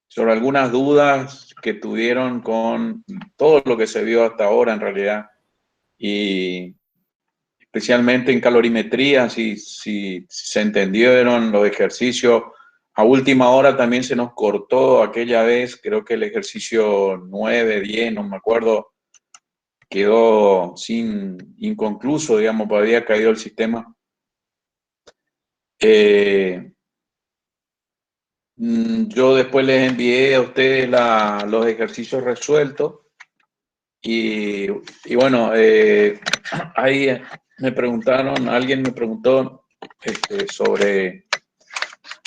sobre algunas dudas que tuvieron con todo lo que se vio hasta ahora en realidad, y especialmente en calorimetría, si se entendieron los ejercicios. A última hora también se nos cortó aquella vez, creo que el ejercicio 9, 10, no me acuerdo, quedó inconcluso, digamos, porque había caído el sistema. Yo después les envié a ustedes los ejercicios resueltos y bueno, ahí me preguntaron, alguien me preguntó sobre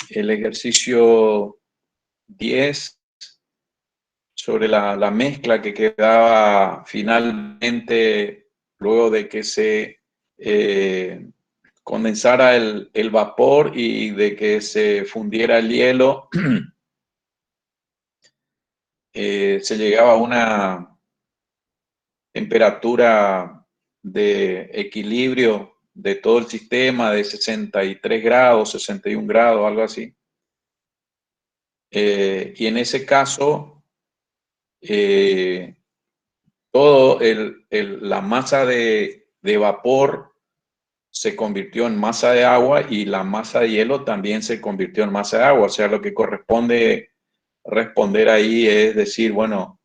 el ejercicio 10, sobre la mezcla que quedaba finalmente luego de que se condensara el vapor y de que se fundiera el hielo. Se llegaba a una temperatura de equilibrio de todo el sistema de 63 grados, 61 grados, algo así. Y en ese caso, todo la masa de vapor se convirtió en masa de agua y la masa de hielo también se convirtió en masa de agua. O sea, lo que corresponde responder ahí es decir, bueno,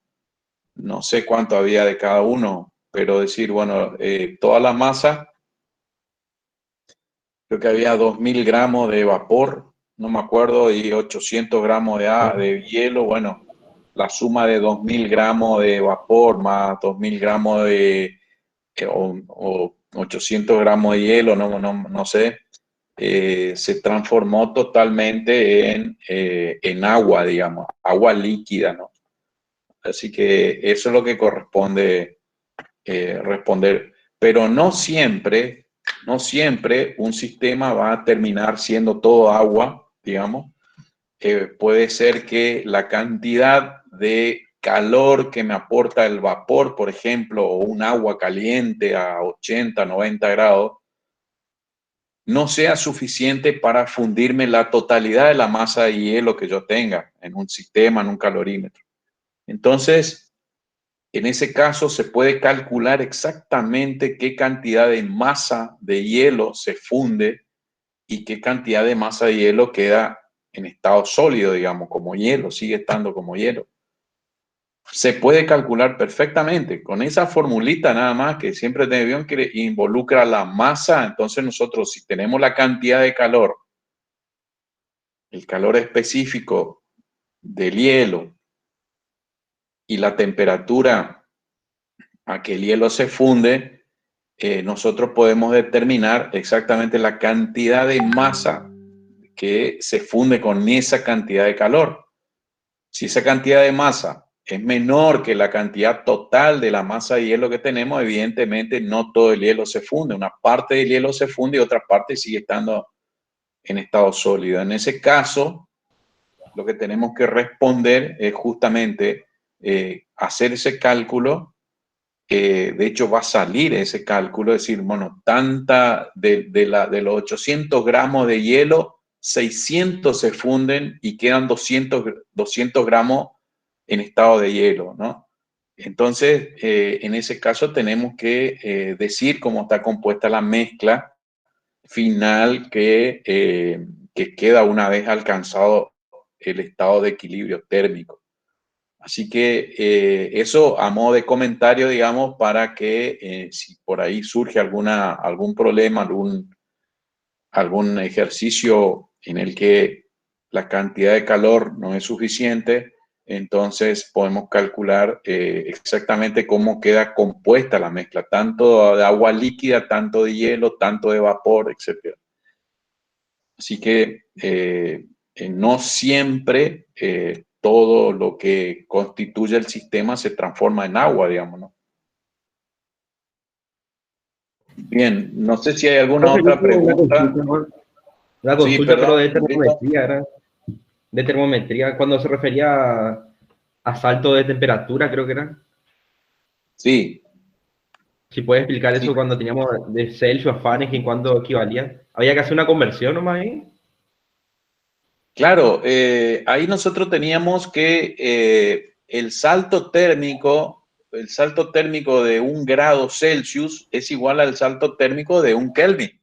no sé cuánto había de cada uno, pero decir, bueno, toda la masa, creo que había 2000 gramos de vapor, no me acuerdo, y 800 gramos de hielo. Bueno, la suma de 2000 gramos de vapor más 2000 gramos o 800 gramos de hielo, no sé, se transformó totalmente en agua, digamos, agua líquida, ¿no? Así que eso es lo que corresponde responder. Pero no siempre un sistema va a terminar siendo todo agua, digamos. Puede ser que la cantidad de calor que me aporta el vapor, por ejemplo, o un agua caliente a 80, 90 grados, no sea suficiente para fundirme la totalidad de la masa de hielo que yo tenga en un sistema, en un calorímetro. Entonces, en ese caso se puede calcular exactamente qué cantidad de masa de hielo se funde y qué cantidad de masa de hielo queda en estado sólido, digamos, como hielo, sigue estando como hielo. Se puede calcular perfectamente con esa formulita nada más que siempre tenemos, que involucra la masa. Entonces nosotros, si tenemos la cantidad de calor, el calor específico del hielo y la temperatura a que el hielo se funde, nosotros podemos determinar exactamente la cantidad de masa que se funde con esa cantidad de calor. Si esa cantidad de masa es menor que la cantidad total de la masa de hielo que tenemos, evidentemente no todo el hielo se funde. Una parte del hielo se funde y otra parte sigue estando en estado sólido. En ese caso, lo que tenemos que responder es justamente hacer ese cálculo. De hecho, va a salir ese cálculo, decir, bueno, tanta de los 800 gramos de hielo, 600 se funden y quedan 200 gramos en estado de hielo, ¿no? Entonces, en ese caso tenemos que decir cómo está compuesta la mezcla final que queda una vez alcanzado el estado de equilibrio térmico. Así que eso a modo de comentario, digamos, para que si por ahí surge algún problema, algún ejercicio en el que la cantidad de calor no es suficiente, entonces podemos calcular exactamente cómo queda compuesta la mezcla, tanto de agua líquida, tanto de hielo, tanto de vapor, etc. Así que no siempre todo lo que constituye el sistema se transforma en agua, digamos, ¿no? Bien, no sé si hay alguna Profe, yo otra tengo una pregunta. consulta, ¿no? Una Sí, consulta, pero perdón, de Enrico. termometría, ¿era? De termometría, cuando se refería a salto de temperatura, creo que era. Sí, Si puedes explicar sí. eso cuando teníamos de Celsius a Fahrenheit, ¿en cuánto equivalía? ¿Había que hacer una conversión nomás ahí? Claro, ahí nosotros teníamos que el salto térmico de 1 grado Celsius es igual al salto térmico de 1 Kelvin.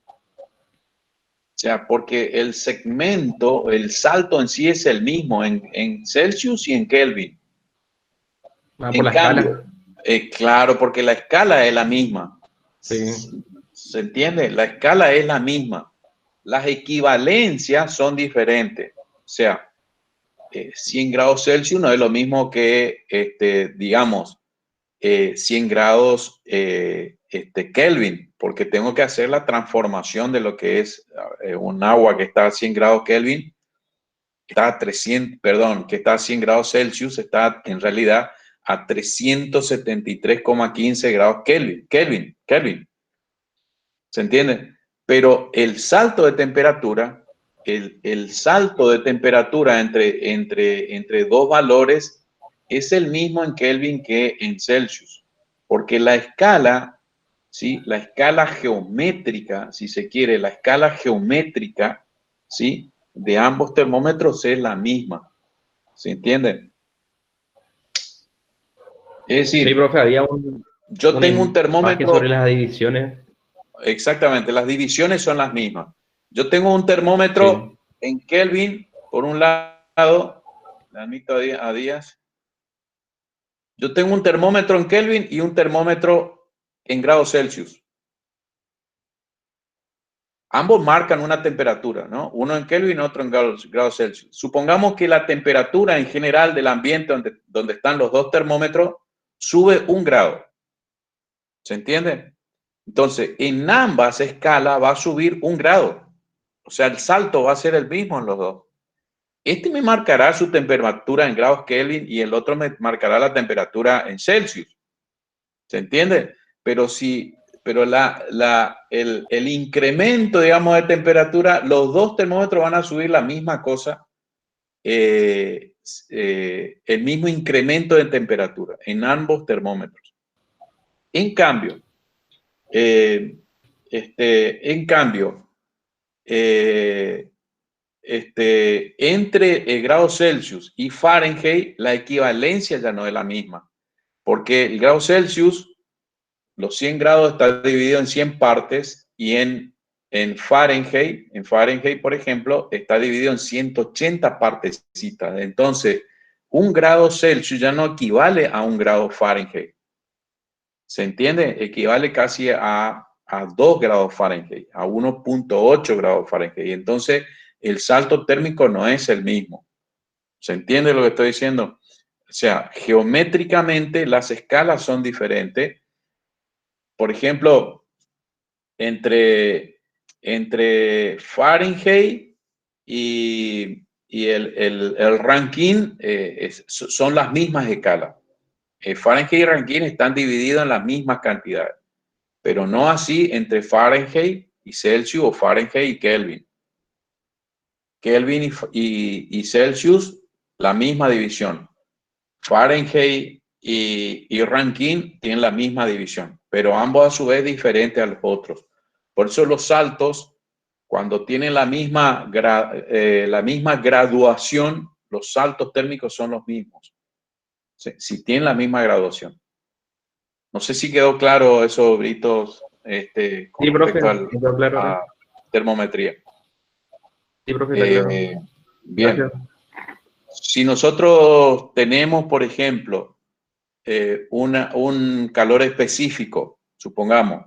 O sea, porque el segmento, el salto en sí es el mismo en Celsius y en Kelvin. Por En la escala. cambio, claro, porque la escala es la misma. Sí. ¿Se entiende? La escala es la misma. Las equivalencias son diferentes. O sea, 100 grados Celsius no es lo mismo que, digamos, 100 grados Kelvin, porque tengo que hacer la transformación de lo que es un agua que está a 100 grados Kelvin, está a 300, perdón, que está a 100 grados Celsius, está en realidad a 373,15 grados Kelvin. ¿Se entiende? Pero el salto de temperatura, el salto de temperatura entre dos valores es el mismo en Kelvin que en Celsius, porque la escala, ¿sí? La escala geométrica, si se quiere, la escala geométrica, ¿sí? De ambos termómetros es la misma. ¿Se entiende? Es Sí, decir, profe, había yo un tengo un empaque sobre termómetro. las divisiones. Exactamente, las divisiones son las mismas. Yo tengo un termómetro Sí. en Kelvin, por un lado, le admito a Díaz. Yo tengo un termómetro en Kelvin y un termómetro en grados Celsius. Ambos marcan una temperatura, ¿no? Uno en Kelvin y otro en grados Celsius. Supongamos que la temperatura en general del ambiente donde están los dos termómetros sube 1 grado. ¿Se entiende? Entonces, en ambas escalas va a subir 1 grado. O sea, el salto va a ser el mismo en los dos. Este me marcará su temperatura en grados Kelvin y el otro me marcará la temperatura en Celsius. ¿Se entiende? Pero el incremento, digamos, de temperatura, los dos termómetros van a subir la misma cosa, el mismo incremento de temperatura en ambos termómetros. En cambio, eh, en cambio, eh, entre grados Celsius y Fahrenheit, la equivalencia ya no es la misma, porque el grado Celsius, los 100 grados está dividido en 100 partes y en Fahrenheit, por ejemplo, está dividido en 180 partecitas. Entonces, 1 grado Celsius ya no equivale a 1 grado Fahrenheit. ¿Se entiende? Equivale casi a 2 grados Fahrenheit, a 1,8 grados Fahrenheit. Y entonces el salto térmico no es el mismo. ¿Se entiende lo que estoy diciendo? O sea, geométricamente las escalas son diferentes. Por ejemplo, entre Fahrenheit y el Rankine son las mismas escalas. Fahrenheit y Rankine están divididos en las mismas cantidades, pero no así entre Fahrenheit y Celsius o Fahrenheit y Kelvin. Kelvin y Celsius, la misma división. Fahrenheit y Rankine tienen la misma división, pero ambos a su vez diferentes a los otros. Por eso los saltos, cuando tienen la misma graduación, los saltos térmicos son los mismos. Si tienen la misma graduación. No sé si quedó claro eso, Britos, con Sí, profe, respecto quedó claro ahora. a termometría. Sí, profe, está claro. Bien, Gracias. si nosotros tenemos, por ejemplo, un calor específico, supongamos,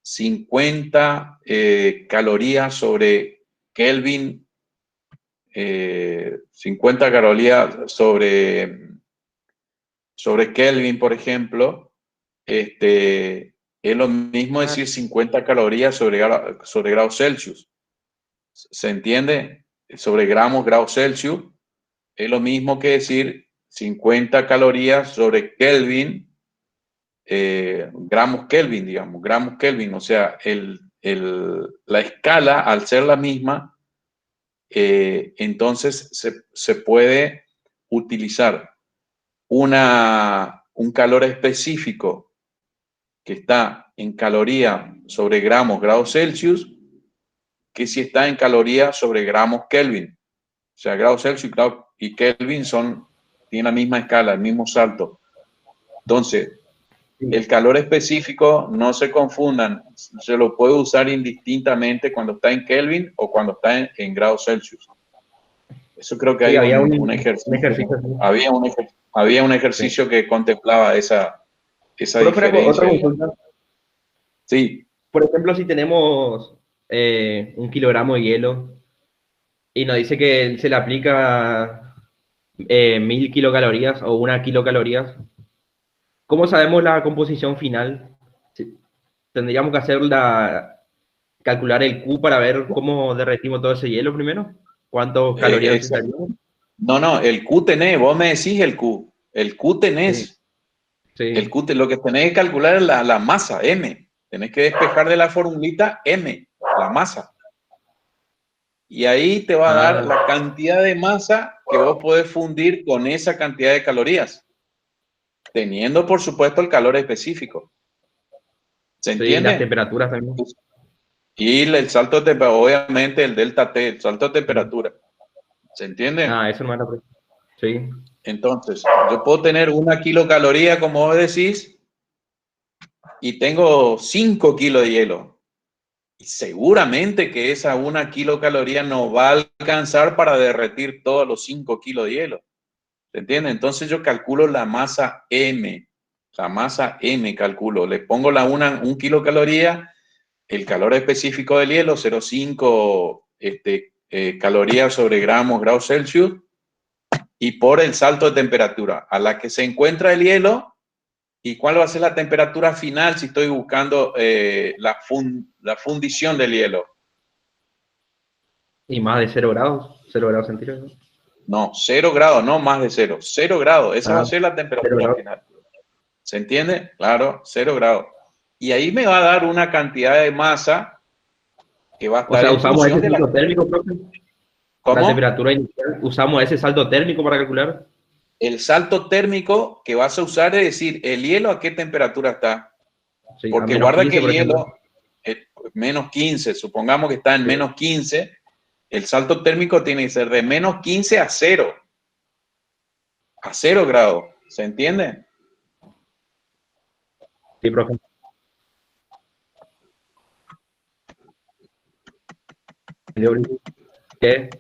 50 calorías sobre Kelvin, 50 calorías sobre Kelvin, por ejemplo, es lo mismo decir 50 calorías sobre grados Celsius. ¿Se entiende? Sobre grados Celsius es lo mismo que decir 50 calorías sobre Kelvin, gramos Kelvin, digamos, gramos Kelvin. O sea, la escala, al ser la misma, entonces se puede utilizar un calor específico que está en caloría sobre grados Celsius, que si está en calorías sobre gramos Kelvin. O sea, grados Celsius y Kelvin tienen la misma escala, el mismo salto. Entonces, el calor específico, no se confundan, se lo puede usar indistintamente cuando está en Kelvin o cuando está en grados Celsius. Eso creo que Sí, hay había un ejercicio. un ejercicio así. Había un Sí. ejercicio que contemplaba esa Profe, otra diferencia. consulta. Sí, Por ejemplo, si tenemos 1 kilogramo de hielo y nos dice que se le aplica 1000 kilocalorías o 1 kilocalorías, ¿cómo sabemos la composición final? Sí, tendríamos que calcular el Q para ver cómo derretimos todo ese hielo primero. ¿Cuántas calorías exacto. necesitaríamos? No, el Q tenés, vos me decís el Q. El Q Sí, tenés. sí. Lo que tenés que calcular es la masa, M. Tenés que despejar de la formulita M, la masa. Y ahí te va a dar Ah, la cantidad de masa que vos podés fundir con esa cantidad de calorías, teniendo por supuesto el calor específico. ¿Se sí, las entiende? temperaturas también. Y el salto de temperatura, obviamente el delta T, el salto de Sí. temperatura. ¿Se entiende? Ah, eso no era. Sí. Entonces, yo puedo tener 1 kilocaloría, como vos decís, y tengo 5 kilos de hielo. Y seguramente que esa 1 kilocaloría no va a alcanzar para derretir todos los 5 kilos de hielo. ¿Se entiende? Entonces yo calculo la masa M. La masa M calculo. Le pongo un kilocaloría, el calor específico del hielo, 0,5 calorías sobre grados Celsius, y por el salto de temperatura a la que se encuentra el hielo. ¿Y cuál va a ser la temperatura final si estoy buscando la fundición del hielo? Y más de 0 grados, 0 grados centígrados. No, 0 grados, no más de 0. 0 grados, esa va a Ah, ser la cero temperatura grados. final. ¿Se entiende? Claro, 0 grados. Y ahí me va a dar una cantidad de masa que va a O estar sea, en usamos función ese de la... salto térmico, profe. La ¿Cómo? temperatura inicial, usamos ese salto térmico para calcular. El salto térmico que vas a usar es decir, el hielo a qué temperatura está. Sí, a Porque menos guarda que 15 el por ejemplo. hielo, menos 15, supongamos que está en Sí, menos 15, el salto térmico tiene que ser de menos 15 a 0, a 0 grados. ¿Se entiende? sí, profe. ¿Qué?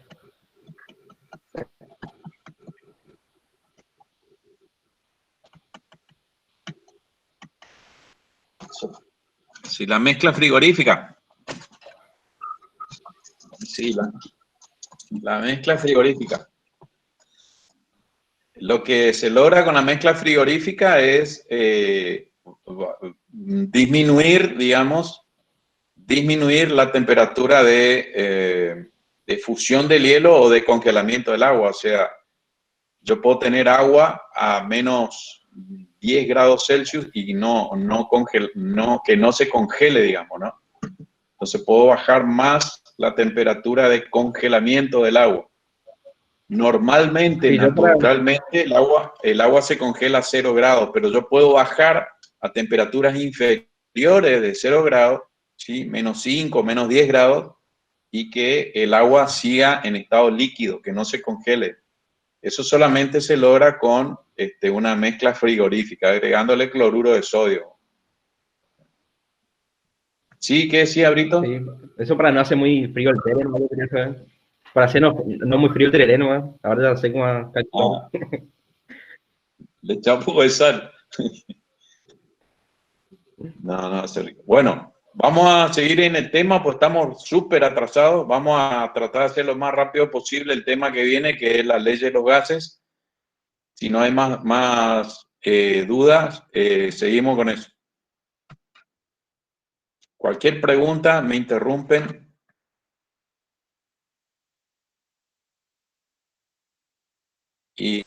Si la mezcla frigorífica, sí, la mezcla frigorífica. Lo que se logra con la mezcla frigorífica es disminuir, digamos, disminuir la temperatura de fusión del hielo o de congelamiento del agua. O sea, yo puedo tener agua a menos 10 grados Celsius y que no se congele, digamos, ¿no? Entonces puedo bajar más la temperatura de congelamiento del agua. Normalmente, Sí, yo para... naturalmente, el agua se congela a 0 grados, pero yo puedo bajar a temperaturas inferiores de 0 grados, ¿sí? Menos 5, menos 10 grados, y que el agua siga en estado líquido, que no se congele. Eso solamente se logra con una mezcla frigorífica, agregándole cloruro de sodio. ¿Sí? ¿Qué decía, Brito? Sí, eso para no hacer muy frío el terreno, ¿no? Yo quería saber. Para hacer no muy frío el terreno, ¿no? Ahora ya sé cómo calcular. Ah, le echamos un poco de sal. No, no, bueno, vamos a seguir en el tema, pues estamos súper atrasados. Vamos a tratar de hacer lo más rápido posible el tema que viene, que es la ley de los gases. Si no hay más dudas, seguimos con eso. Cualquier pregunta, me interrumpen. Y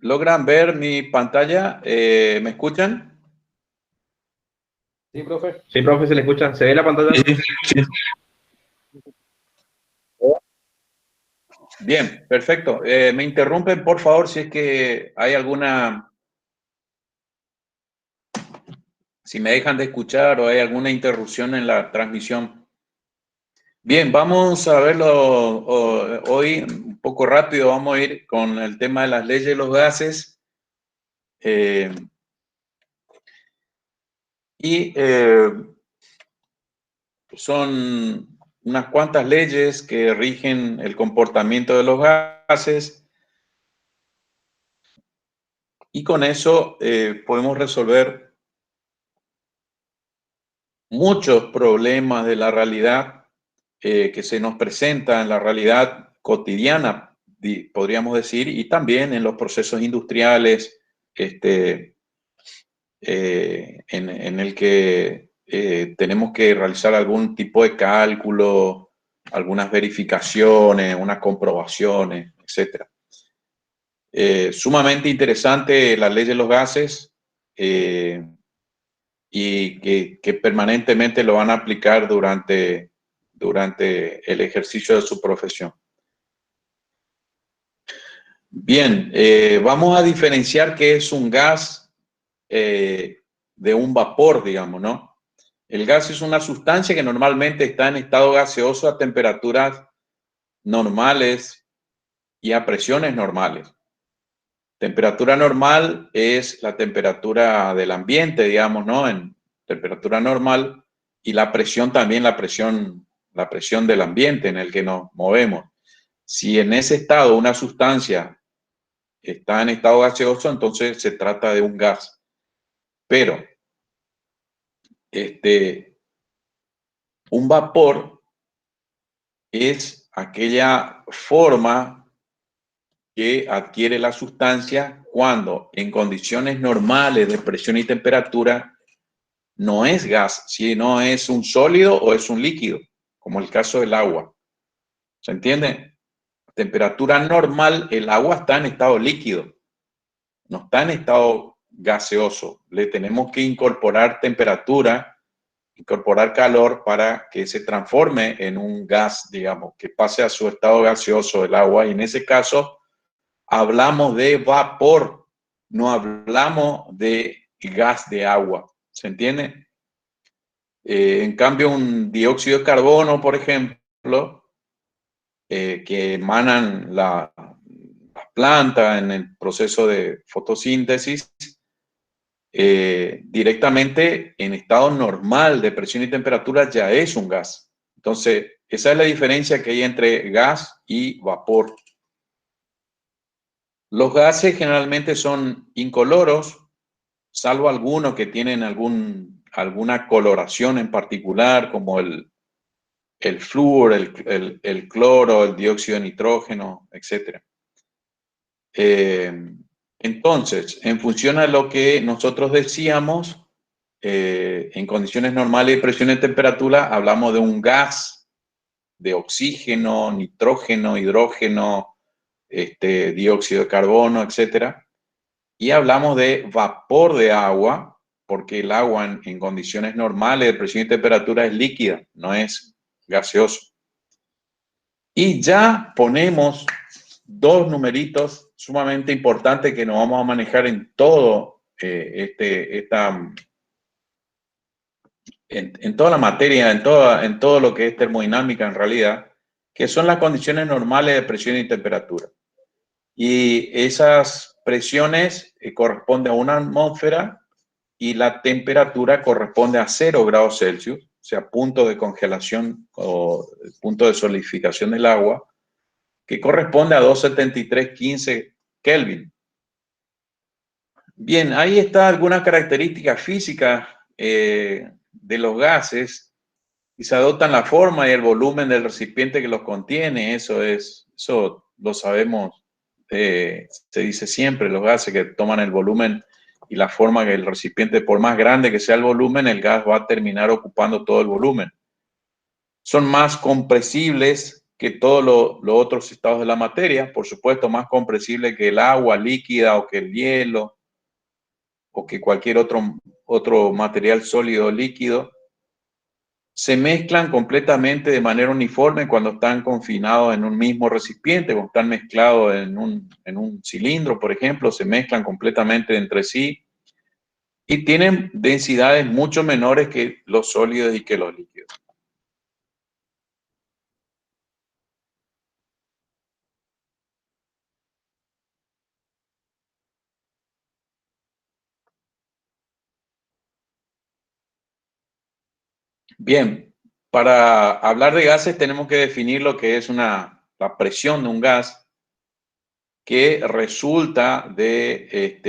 ¿Logran ver mi pantalla? ¿Me escuchan? Sí, profe. Sí, profe, se le escucha. ¿Se ve la pantalla? Sí. Bien, perfecto. Me interrumpen, por favor, si es que hay alguna, si me dejan de escuchar o hay alguna interrupción en la transmisión. Bien, vamos a verlo hoy un poco rápido. Vamos a ir con el tema de las leyes de los gases. Son unas cuantas leyes que rigen el comportamiento de los gases y con eso podemos resolver muchos problemas de la realidad que se nos presenta en la realidad cotidiana, podríamos decir, y también en los procesos industriales, en el que tenemos que realizar algún tipo de cálculo, algunas verificaciones, unas comprobaciones, etc. Sumamente interesante la ley de los gases y que permanentemente lo van a aplicar durante el ejercicio de su profesión. Bien, vamos a diferenciar qué es un gas de un vapor, digamos, ¿no? El gas es una sustancia que normalmente está en estado gaseoso a temperaturas normales y a presiones normales. Temperatura normal es la temperatura del ambiente, digamos, ¿no? En temperatura normal, y la presión también, la presión del ambiente en el que nos movemos. Si en ese estado una sustancia está en estado gaseoso, entonces se trata de un gas. Pero un vapor es aquella forma que adquiere la sustancia cuando en condiciones normales de presión y temperatura no es gas, sino es un sólido o es un líquido, como el caso del agua. ¿Se entiende? A temperatura normal, el agua está en estado líquido, no está en estado gaseoso. Le tenemos que incorporar temperatura, incorporar calor para que se transforme en un gas, digamos, que pase a su estado gaseoso el agua. Y en ese caso hablamos de vapor, no hablamos de gas de agua. ¿Se entiende? En cambio, un dióxido de carbono, por ejemplo, que emanan la planta en el proceso de fotosíntesis, directamente en estado normal de presión y temperatura ya es un gas. Entonces, esa es la diferencia que hay entre gas y vapor. Los gases generalmente son incoloros, salvo algunos que tienen alguna coloración en particular, como el flúor, el cloro, el dióxido de nitrógeno, etc. Entonces, en función a lo que nosotros decíamos, en condiciones normales de presión y temperatura, hablamos de un gas de oxígeno, nitrógeno, hidrógeno, dióxido de carbono, etc. Y hablamos de vapor de agua, porque el agua en condiciones normales de presión y temperatura es líquida, no es gaseoso. Y ya ponemos dos numeritos sumamente importantes que nos vamos a manejar en todo en toda la materia, en todo lo que es termodinámica en realidad, que son las condiciones normales de presión y temperatura. Y esas presiones corresponden a una atmósfera y la temperatura corresponde a 0 grados Celsius, o sea, punto de congelación o punto de solidificación del agua, que corresponde a 273,15 Kelvin. Bien, ahí está algunas características físicas de los gases y se adoptan la forma y el volumen del recipiente que los contiene. Eso lo sabemos, se dice siempre, los gases que toman el volumen y la forma que el recipiente, por más grande que sea el volumen, el gas va a terminar ocupando todo el volumen. Son más compresibles que todos los otros estados de la materia, por supuesto, más compresible que el agua líquida o que el hielo o que cualquier otro material sólido o líquido, se mezclan completamente de manera uniforme cuando están confinados en un mismo recipiente, cuando están mezclados en un cilindro, por ejemplo, se mezclan completamente entre sí y tienen densidades mucho menores que los sólidos y que los líquidos. Bien, para hablar de gases tenemos que definir lo que es la presión de un gas, que resulta de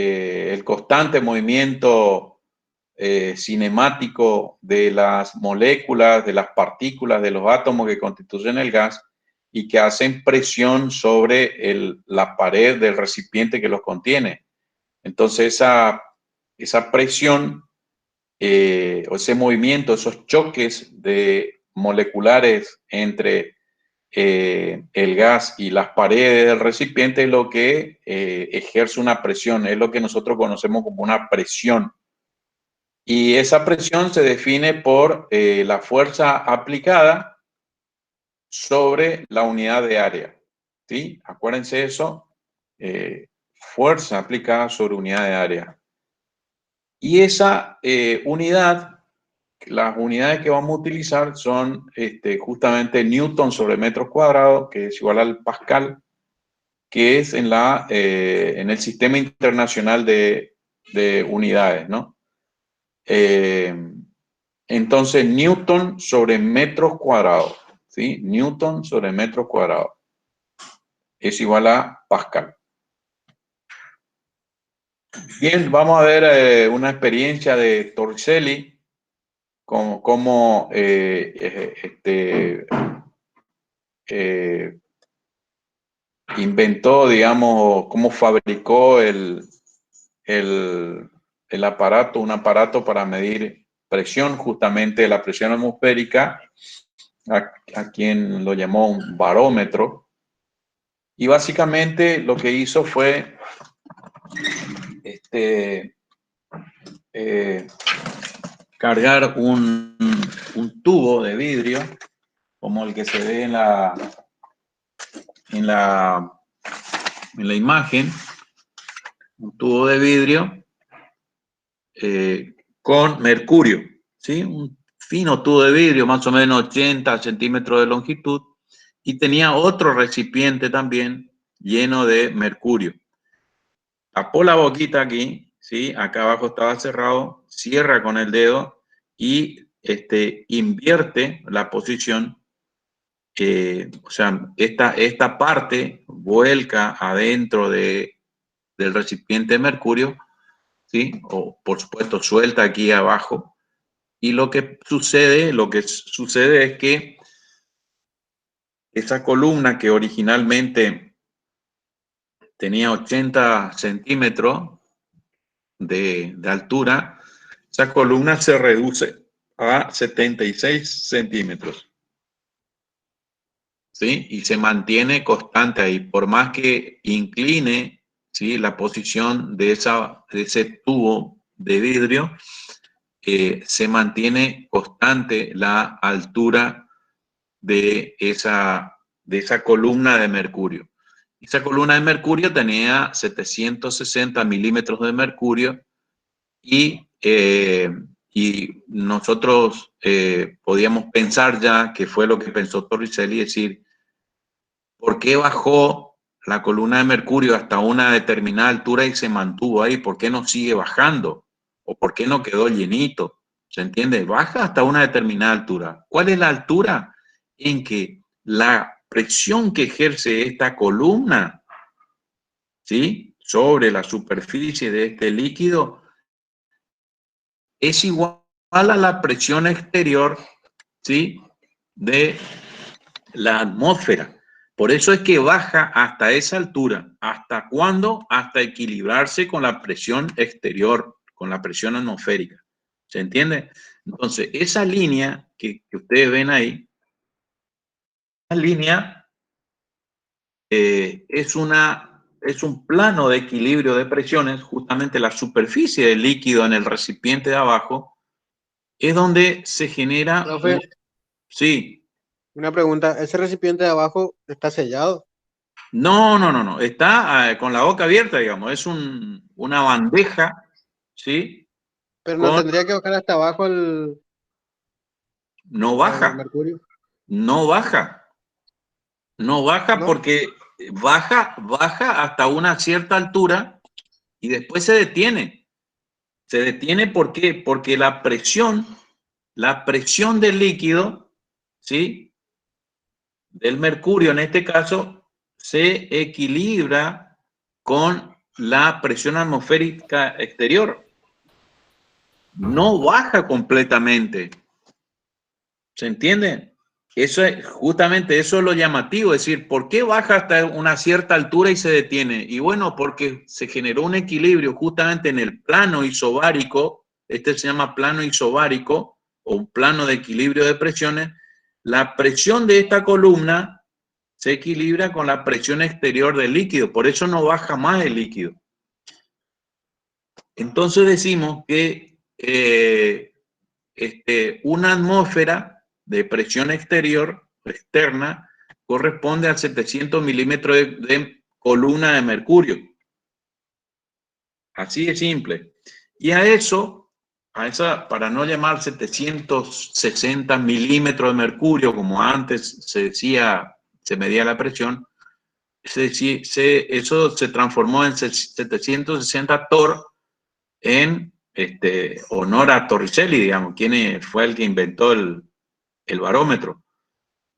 el constante movimiento cinemático de las moléculas, de las partículas, de los átomos que constituyen el gas y que hacen presión sobre la pared del recipiente que los contiene. Entonces esa presión o ese movimiento, esos choques moleculares entre el gas y las paredes del recipiente es lo que ejerce una presión, es lo que nosotros conocemos como una presión. Y esa presión se define por la fuerza aplicada sobre la unidad de área. ¿Sí? Acuérdense eso, fuerza aplicada sobre unidad de área. Y esa unidad, las unidades que vamos a utilizar son justamente Newton sobre metros cuadrados, que es igual al Pascal, que es en el sistema internacional de unidades, ¿no? Entonces, Newton sobre metros cuadrados, ¿sí? Newton sobre metros cuadrados es igual a Pascal. Bien, vamos a ver una experiencia de Torricelli, cómo inventó, digamos, cómo fabricó el aparato, un aparato para medir presión, justamente la presión atmosférica, a quien lo llamó un barómetro. Y básicamente lo que hizo fue cargar un tubo de vidrio, como el que se ve en la imagen, un tubo de vidrio con mercurio, ¿sí? Un fino tubo de vidrio, más o menos 80 centímetros de longitud, y tenía otro recipiente también lleno de mercurio. Tapó la boquita aquí, ¿sí? Acá abajo estaba cerrado, cierra con el dedo y invierte la posición. O sea, esta parte vuelca adentro del recipiente de mercurio, ¿sí? O por supuesto suelta aquí abajo. Y lo que sucede es que esa columna que originalmente tenía 80 centímetros de altura, esa columna se reduce a 76 centímetros. ¿Sí? Y se mantiene constante ahí, por más que incline, ¿sí?, la posición de ese tubo de vidrio, se mantiene constante la altura de esa columna de mercurio. Esa columna de mercurio tenía 760 milímetros de mercurio y nosotros podíamos pensar ya, que fue lo que pensó Torricelli, decir, ¿por qué bajó la columna de mercurio hasta una determinada altura y se mantuvo ahí? ¿Por qué no sigue bajando? ¿O por qué no quedó llenito? ¿Se entiende? Baja hasta una determinada altura. ¿Cuál es la altura? En que la presión que ejerce esta columna, ¿sí?, sobre la superficie de este líquido es igual a la presión exterior, ¿sí?, de la atmósfera. Por eso es que baja hasta esa altura. ¿Hasta cuándo? Hasta equilibrarse con la presión exterior, con la presión atmosférica. ¿Se entiende? Entonces, esa línea que ustedes ven ahí, esa línea es un plano de equilibrio de presiones, justamente la superficie del líquido en el recipiente de abajo, es donde se genera... Profe, Sí. una pregunta, ¿ese recipiente de abajo está sellado? No. Está con la boca abierta, digamos. Es una bandeja, ¿sí? Pero no tendría que bajar hasta abajo No el baja, mercurio. no baja. No baja ¿No? porque baja hasta una cierta altura y después se detiene. Se detiene ¿por qué? Porque la presión del líquido, ¿sí? Del mercurio en este caso, se equilibra con la presión atmosférica exterior. No baja completamente. ¿Se entiende? Eso es justamente eso es lo llamativo, es decir, ¿por qué baja hasta una cierta altura y se detiene? Y bueno, porque se generó un equilibrio justamente en el plano isobárico, este se llama plano isobárico o un plano de equilibrio de presiones. La presión de esta columna se equilibra con la presión exterior del líquido, por eso no baja más el líquido. Entonces decimos que una atmósfera de presión externa corresponde a 700 milímetros de columna de mercurio. Así de simple. Y a esa, para no llamar 760 milímetros de mercurio, como antes se decía, se medía la presión, eso se transformó en 760 torr en honor a Torricelli, digamos, quien fue el que inventó el barómetro.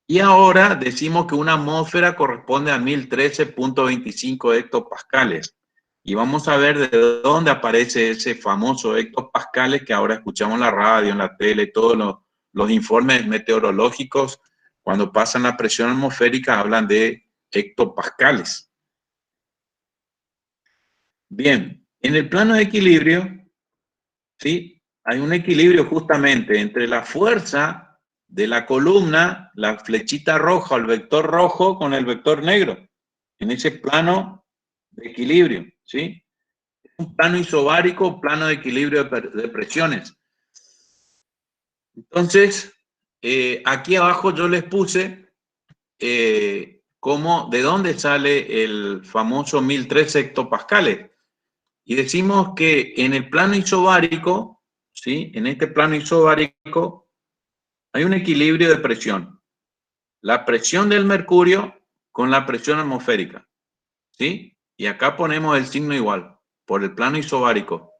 Y ahora decimos que una atmósfera corresponde a 1013.25 hectopascales. Y vamos a ver de dónde aparece ese famoso hectopascales que ahora escuchamos en la radio, en la tele, todos los informes meteorológicos, cuando pasan la presión atmosférica, hablan de hectopascales. Bien, en el plano de equilibrio, ¿sí? Hay un equilibrio justamente entre la fuerza de la columna, la flechita roja o el vector rojo con el vector negro, en ese plano de equilibrio, ¿sí? Un plano isobárico, plano de equilibrio de presiones. Entonces, aquí abajo yo les puse de dónde sale el famoso 1003 hectopascales. Y decimos que en el plano isobárico, ¿sí? En este plano isobárico hay un equilibrio de presión. La presión del mercurio con la presión atmosférica, ¿sí? Y acá ponemos el signo igual, por el plano isobárico.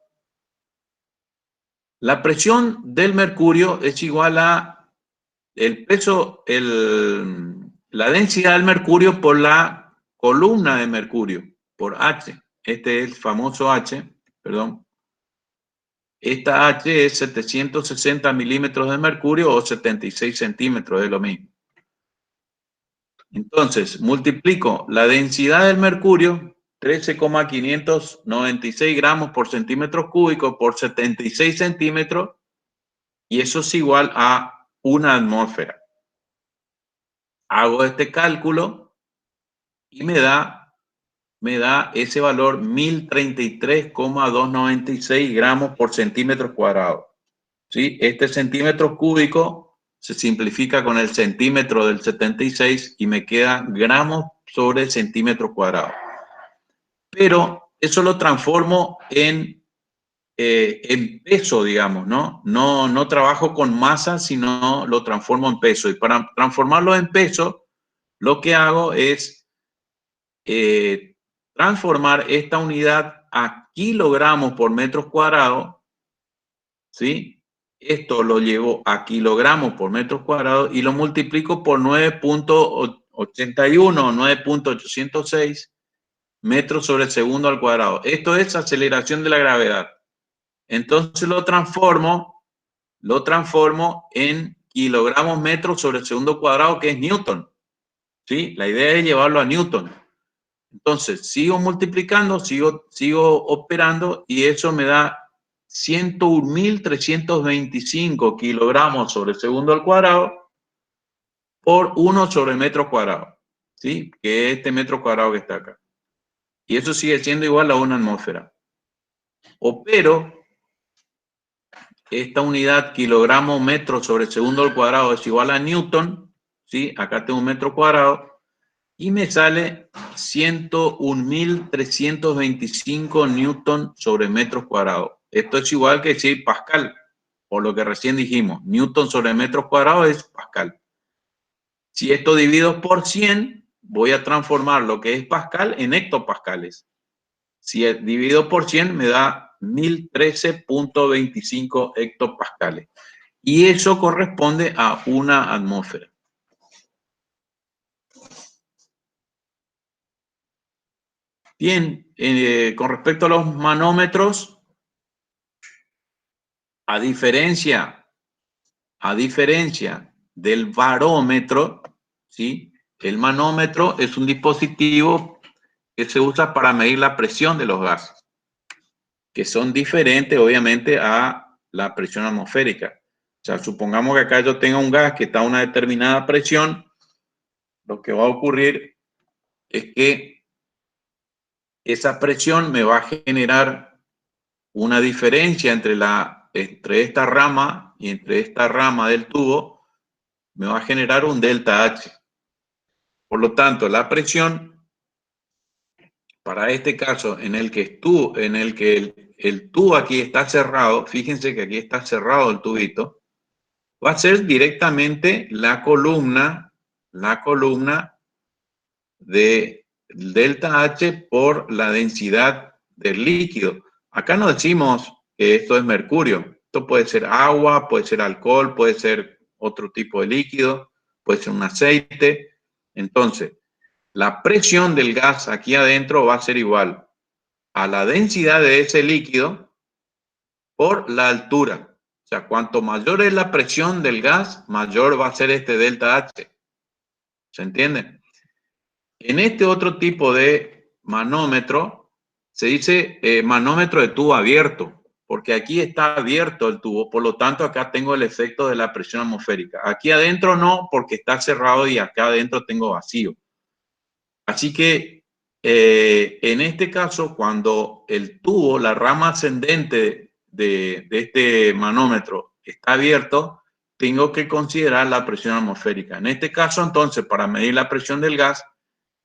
La presión del mercurio es igual a el peso, la densidad del mercurio por la columna de mercurio, por H. Este es el famoso H, perdón. Esta H es 760 milímetros de mercurio o 76 centímetros, es lo mismo. Entonces, multiplico la densidad del mercurio, 13,596 gramos por centímetro cúbico por 76 centímetros, y eso es igual a una atmósfera. Hago este cálculo y me da ese valor 1033,296 gramos por centímetro cuadrado. ¿Sí? Este centímetro cúbico se simplifica con el centímetro del 76 y me queda gramos sobre centímetro cuadrado. Pero eso lo transformo en peso, digamos, ¿no? No trabajo con masa, sino lo transformo en peso. Y para transformarlo en peso, lo que hago es transformar esta unidad a kilogramos por metros cuadrados, ¿sí? Esto lo llevo a kilogramos por metros cuadrados y lo multiplico por 9.81 o 9.806 metros sobre segundo al cuadrado. Esto es aceleración de la gravedad. Entonces lo transformo en kilogramos metros sobre segundo cuadrado, que es Newton. ¿Sí? La idea es llevarlo a Newton. Entonces, sigo multiplicando, sigo operando y eso me da 101.325 kilogramos sobre segundo al cuadrado por 1 sobre metro cuadrado. ¿sí? Que es este metro cuadrado que está acá. Y eso sigue siendo igual a una atmósfera. Pero esta unidad kilogramo metro sobre segundo al cuadrado es igual a newton, ¿sí? Acá tengo un metro cuadrado y me sale 101.325 newton sobre metros cuadrados. Esto es igual que decir pascal, por lo que recién dijimos. Newton sobre metros cuadrados es pascal. Si esto divido por 100, voy a transformar lo que es pascal en hectopascales. Si divido por 100 me da 1013.25 hectopascales. Y eso corresponde a una atmósfera. Bien, con respecto a los manómetros, a diferencia del barómetro, ¿sí? El manómetro es un dispositivo que se usa para medir la presión de los gases, que son diferentes, obviamente, a la presión atmosférica. O sea, supongamos que acá yo tenga un gas que está a una determinada presión, lo que va a ocurrir es que esa presión me va a generar una diferencia entre esta rama y entre esta rama del tubo, me va a generar un delta H. Por lo tanto, la presión, para este caso en el que el tubo aquí está cerrado, fíjense que aquí está cerrado el tubito, va a ser directamente la columna de delta H por la densidad del líquido. Acá no decimos que esto es mercurio. Esto puede ser agua, puede ser alcohol, puede ser otro tipo de líquido, puede ser un aceite. Entonces, la presión del gas aquí adentro va a ser igual a la densidad de ese líquido por la altura. O sea, cuanto mayor es la presión del gas, mayor va a ser este delta H. ¿Se entiende? En este otro tipo de manómetro se dice manómetro de tubo abierto, porque aquí está abierto el tubo, por lo tanto acá tengo el efecto de la presión atmosférica. Aquí adentro no, porque está cerrado y acá adentro tengo vacío. Así que en este caso, cuando el tubo, la rama ascendente de este manómetro está abierto, tengo que considerar la presión atmosférica. En este caso, entonces, para medir la presión del gas,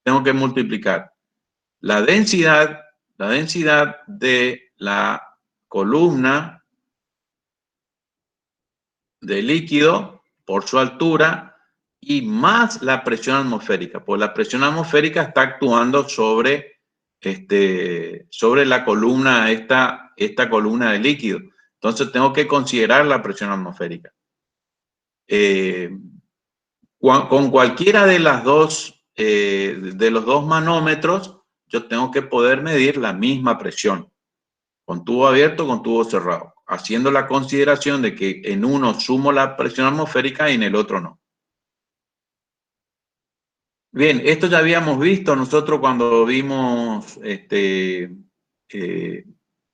tengo que multiplicar la densidad de la columna de líquido por su altura y más la presión atmosférica, pues la presión atmosférica está actuando sobre la columna, esta columna de líquido. Entonces tengo que considerar la presión atmosférica. Con cualquiera de los dos manómetros, yo tengo que poder medir la misma presión, con tubo abierto, con tubo cerrado, haciendo la consideración de que en uno sumo la presión atmosférica y en el otro no. Bien, esto ya habíamos visto nosotros cuando vimos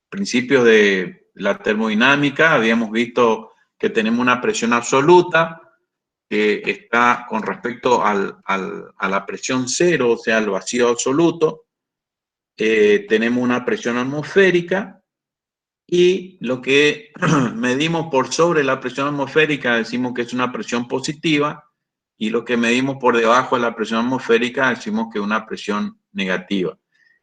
principios de la termodinámica, habíamos visto que tenemos una presión absoluta, que está con respecto a la presión cero, o sea, al vacío absoluto. Tenemos una presión atmosférica y lo que medimos por sobre la presión atmosférica decimos que es una presión positiva y lo que medimos por debajo de la presión atmosférica decimos que es una presión negativa.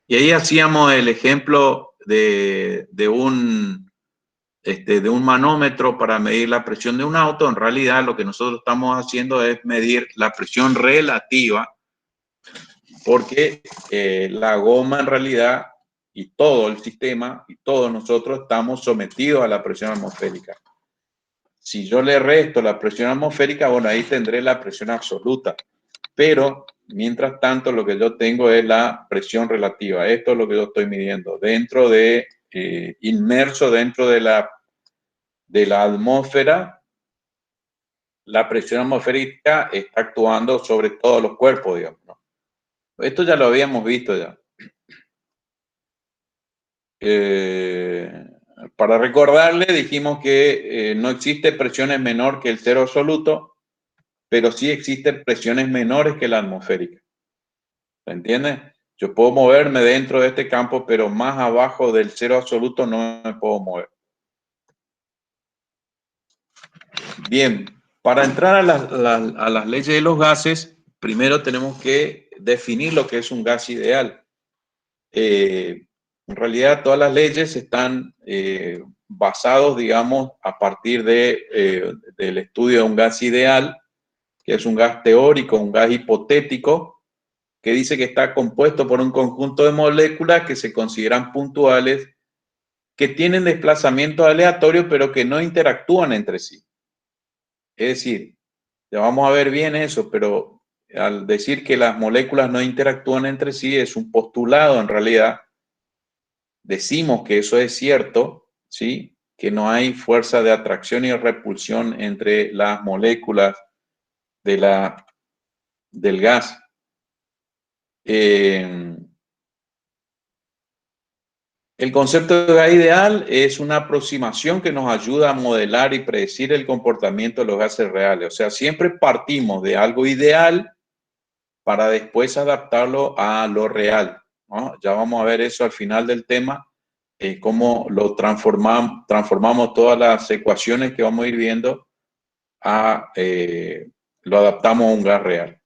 Y ahí hacíamos el ejemplo de un manómetro para medir la presión de un auto. En realidad lo que nosotros estamos haciendo es medir la presión relativa, porque la goma en realidad y todo el sistema y todos nosotros estamos sometidos a la presión atmosférica. Si yo le resto la presión atmosférica, bueno, ahí tendré la presión absoluta, pero mientras tanto lo que yo tengo es la presión relativa. Esto es lo que yo estoy midiendo dentro de, inmerso dentro de la atmósfera. La presión atmosférica está actuando sobre todos los cuerpos, digamos, ¿no? Esto ya lo habíamos visto ya. Para recordarle, dijimos que no existe presiones menor que el cero absoluto, pero sí existen presiones menores que la atmosférica. ¿Se entiende? Yo puedo moverme dentro de este campo, pero más abajo del cero absoluto no me puedo mover. Bien, para entrar a las leyes de los gases, primero tenemos que definir lo que es un gas ideal. En realidad, todas las leyes están basadas, digamos, a partir del estudio de un gas ideal, que es un gas teórico, un gas hipotético, que dice que está compuesto por un conjunto de moléculas que se consideran puntuales, que tienen desplazamiento aleatorio, pero que no interactúan entre sí. Es decir, ya vamos a ver bien eso, pero al decir que las moléculas no interactúan entre sí es un postulado en realidad. Decimos que eso es cierto, ¿sí? Que no hay fuerza de atracción y repulsión entre las moléculas del gas. El concepto de gas ideal es una aproximación que nos ayuda a modelar y predecir el comportamiento de los gases reales. O sea, siempre partimos de algo ideal para después adaptarlo a lo real, ¿no? Ya vamos a ver eso al final del tema, cómo lo transformamos todas las ecuaciones que vamos a ir viendo, lo adaptamos a un gas real.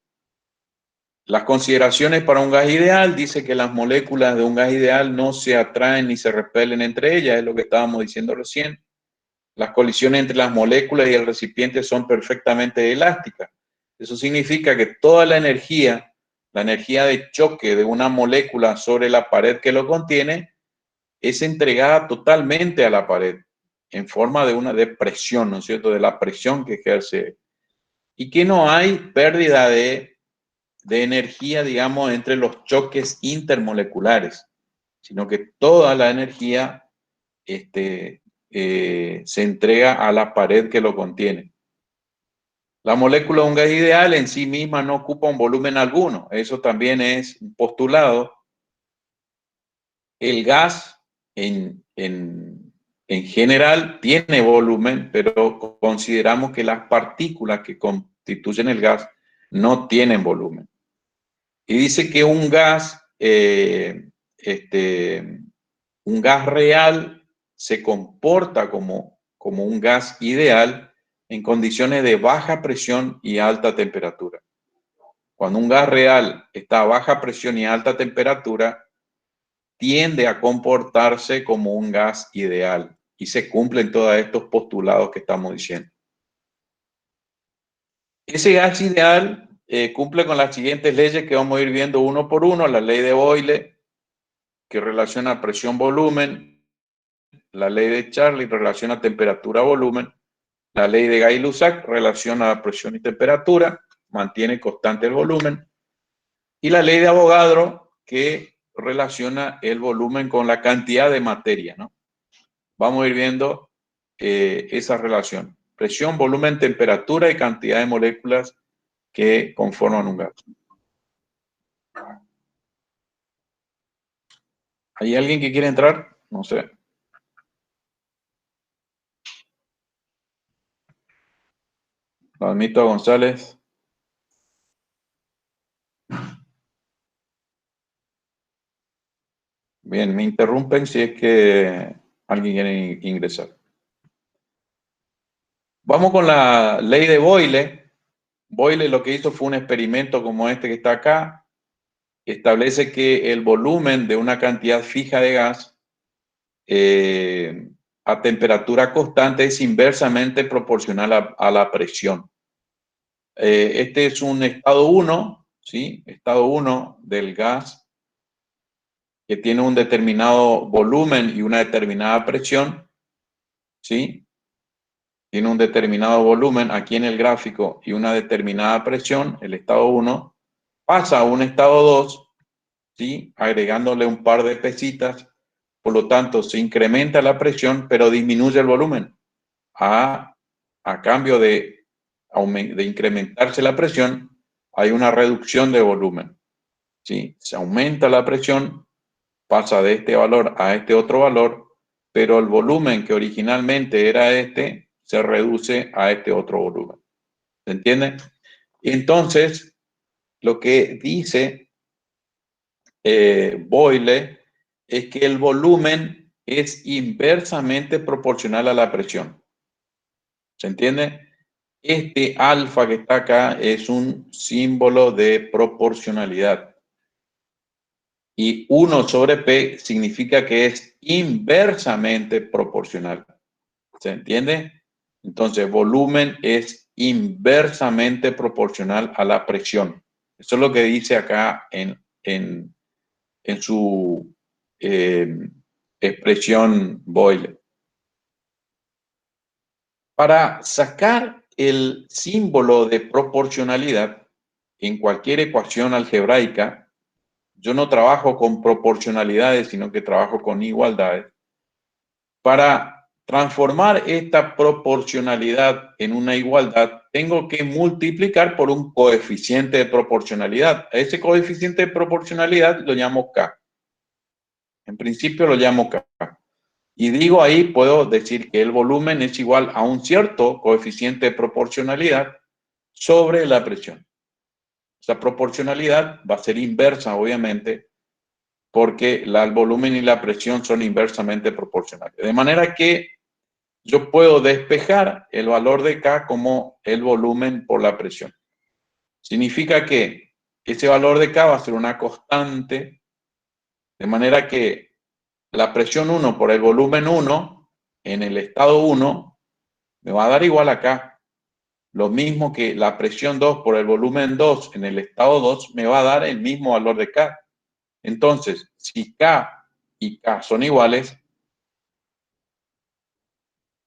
Las consideraciones para un gas ideal dice que las moléculas de un gas ideal no se atraen ni se repelen entre ellas, es lo que estábamos diciendo recién. Las colisiones entre las moléculas y el recipiente son perfectamente elásticas. Eso significa que toda la energía de choque de una molécula sobre la pared que lo contiene, es entregada totalmente a la pared en forma de una depresión, ¿no es cierto?, de la presión que ejerce. Y que no hay pérdida de energía, digamos, entre los choques intermoleculares, sino que toda la energía se entrega a la pared que lo contiene. La molécula de un gas ideal en sí misma no ocupa un volumen alguno. Eso también es un postulado. El gas en general tiene volumen, pero consideramos que las partículas que constituyen el gas no tienen volumen. Y dice que un gas real se comporta como un gas ideal en condiciones de baja presión y alta temperatura. Cuando un gas real está a baja presión y alta temperatura, tiende a comportarse como un gas ideal y se cumplen todos estos postulados que estamos diciendo. Ese gas ideal cumple con las siguientes leyes que vamos a ir viendo uno por uno: la ley de Boyle, que relaciona presión-volumen; la ley de Charlie relaciona temperatura-volumen; la ley de Gay-Lussac relaciona presión y temperatura, mantiene constante el volumen; y la ley de Avogadro, que relaciona el volumen con la cantidad de materia, ¿no? Vamos a ir viendo esa relación: presión, volumen, temperatura y cantidad de moléculas que conforman un gas. ¿Hay alguien que quiere entrar? No sé. Lo admito a González. Bien, me interrumpen si es que alguien quiere ingresar. Vamos con la ley de Boyle. Boyle lo que hizo fue un experimento como este que está acá. Establece que el volumen de una cantidad fija de gas a temperatura constante es inversamente proporcional a la presión. Este es un estado 1, ¿sí? Estado 1 del gas, que tiene un determinado volumen y una determinada presión, ¿sí? Tiene un determinado volumen aquí en el gráfico y una determinada presión. El estado 1 pasa a un estado 2, ¿sí? Agregándole un par de pesitas. Por lo tanto, se incrementa la presión, pero disminuye el volumen. A cambio de incrementarse la presión, hay una reducción de volumen, ¿sí? Se aumenta la presión, pasa de este valor a este otro valor, pero el volumen que originalmente era este se reduce a este otro volumen. ¿Se entiende? Entonces, lo que dice Boyle es que el volumen es inversamente proporcional a la presión. ¿Se entiende? Este alfa que está acá es un símbolo de proporcionalidad. Y 1 sobre P significa que es inversamente proporcional. ¿Se entiende? Entonces, volumen es inversamente proporcional a la presión. Eso es lo que dice acá en su expresión Boyle. Para sacar el símbolo de proporcionalidad en cualquier ecuación algebraica, yo no trabajo con proporcionalidades, sino que trabajo con igualdades. Para transformar esta proporcionalidad en una igualdad, tengo que multiplicar por un coeficiente de proporcionalidad. A ese coeficiente de proporcionalidad lo llamo K. En principio lo llamo K. Y digo ahí, puedo decir que el volumen es igual a un cierto coeficiente de proporcionalidad sobre la presión. Esa proporcionalidad va a ser inversa, obviamente, porque el volumen y la presión son inversamente proporcionales. De manera que yo puedo despejar el valor de K como el volumen por la presión. Significa que ese valor de K va a ser una constante, de manera que la presión 1 por el volumen 1 en el estado 1 me va a dar igual a K. Lo mismo que la presión 2 por el volumen 2 en el estado 2 me va a dar el mismo valor de K. Entonces, si K y K son iguales,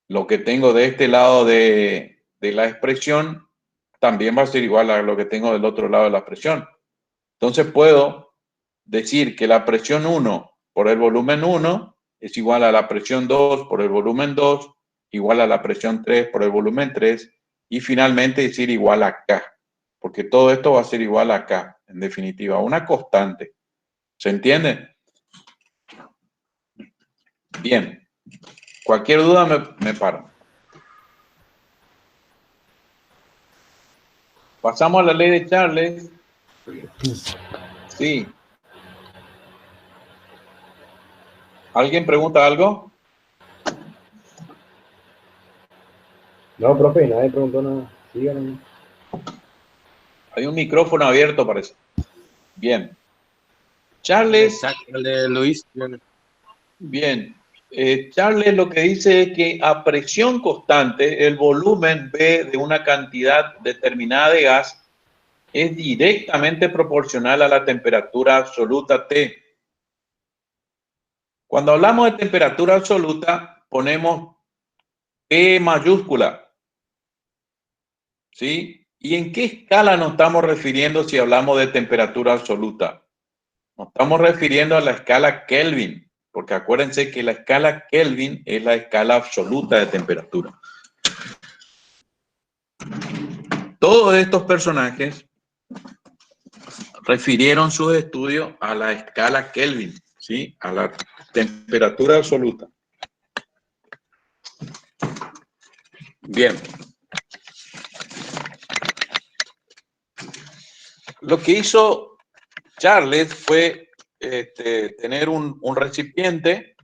lo que tengo de este lado de la expresión también va a ser igual a lo que tengo del otro lado de la expresión. Entonces puedo decir que la presión 1 por el volumen 1 es igual a la presión 2 por el volumen 2, igual a la presión 3 por el volumen 3, y finalmente decir igual a K, porque todo esto va a ser igual a K, en definitiva, una constante. ¿Se entiende? Bien. Cualquier duda me paro. Pasamos a la ley de Charles. Sí. ¿Alguien pregunta algo? No, profe, nadie preguntó nada. Síganme. Hay un micrófono abierto, parece. Bien. Charles. El de Luis. Bien. Charles lo que dice es que a presión constante, el volumen B de una cantidad determinada de gas es directamente proporcional a la temperatura absoluta T. Cuando hablamos de temperatura absoluta, ponemos P mayúscula. ¿Sí? ¿Y en qué escala nos estamos refiriendo si hablamos de temperatura absoluta? Nos estamos refiriendo a la escala Kelvin, porque acuérdense que la escala Kelvin es la escala absoluta de temperatura. Todos estos personajes refirieron sus estudios a la escala Kelvin, ¿sí? A la temperatura absoluta. Bien. Lo que hizo Charles fue tener un recipiente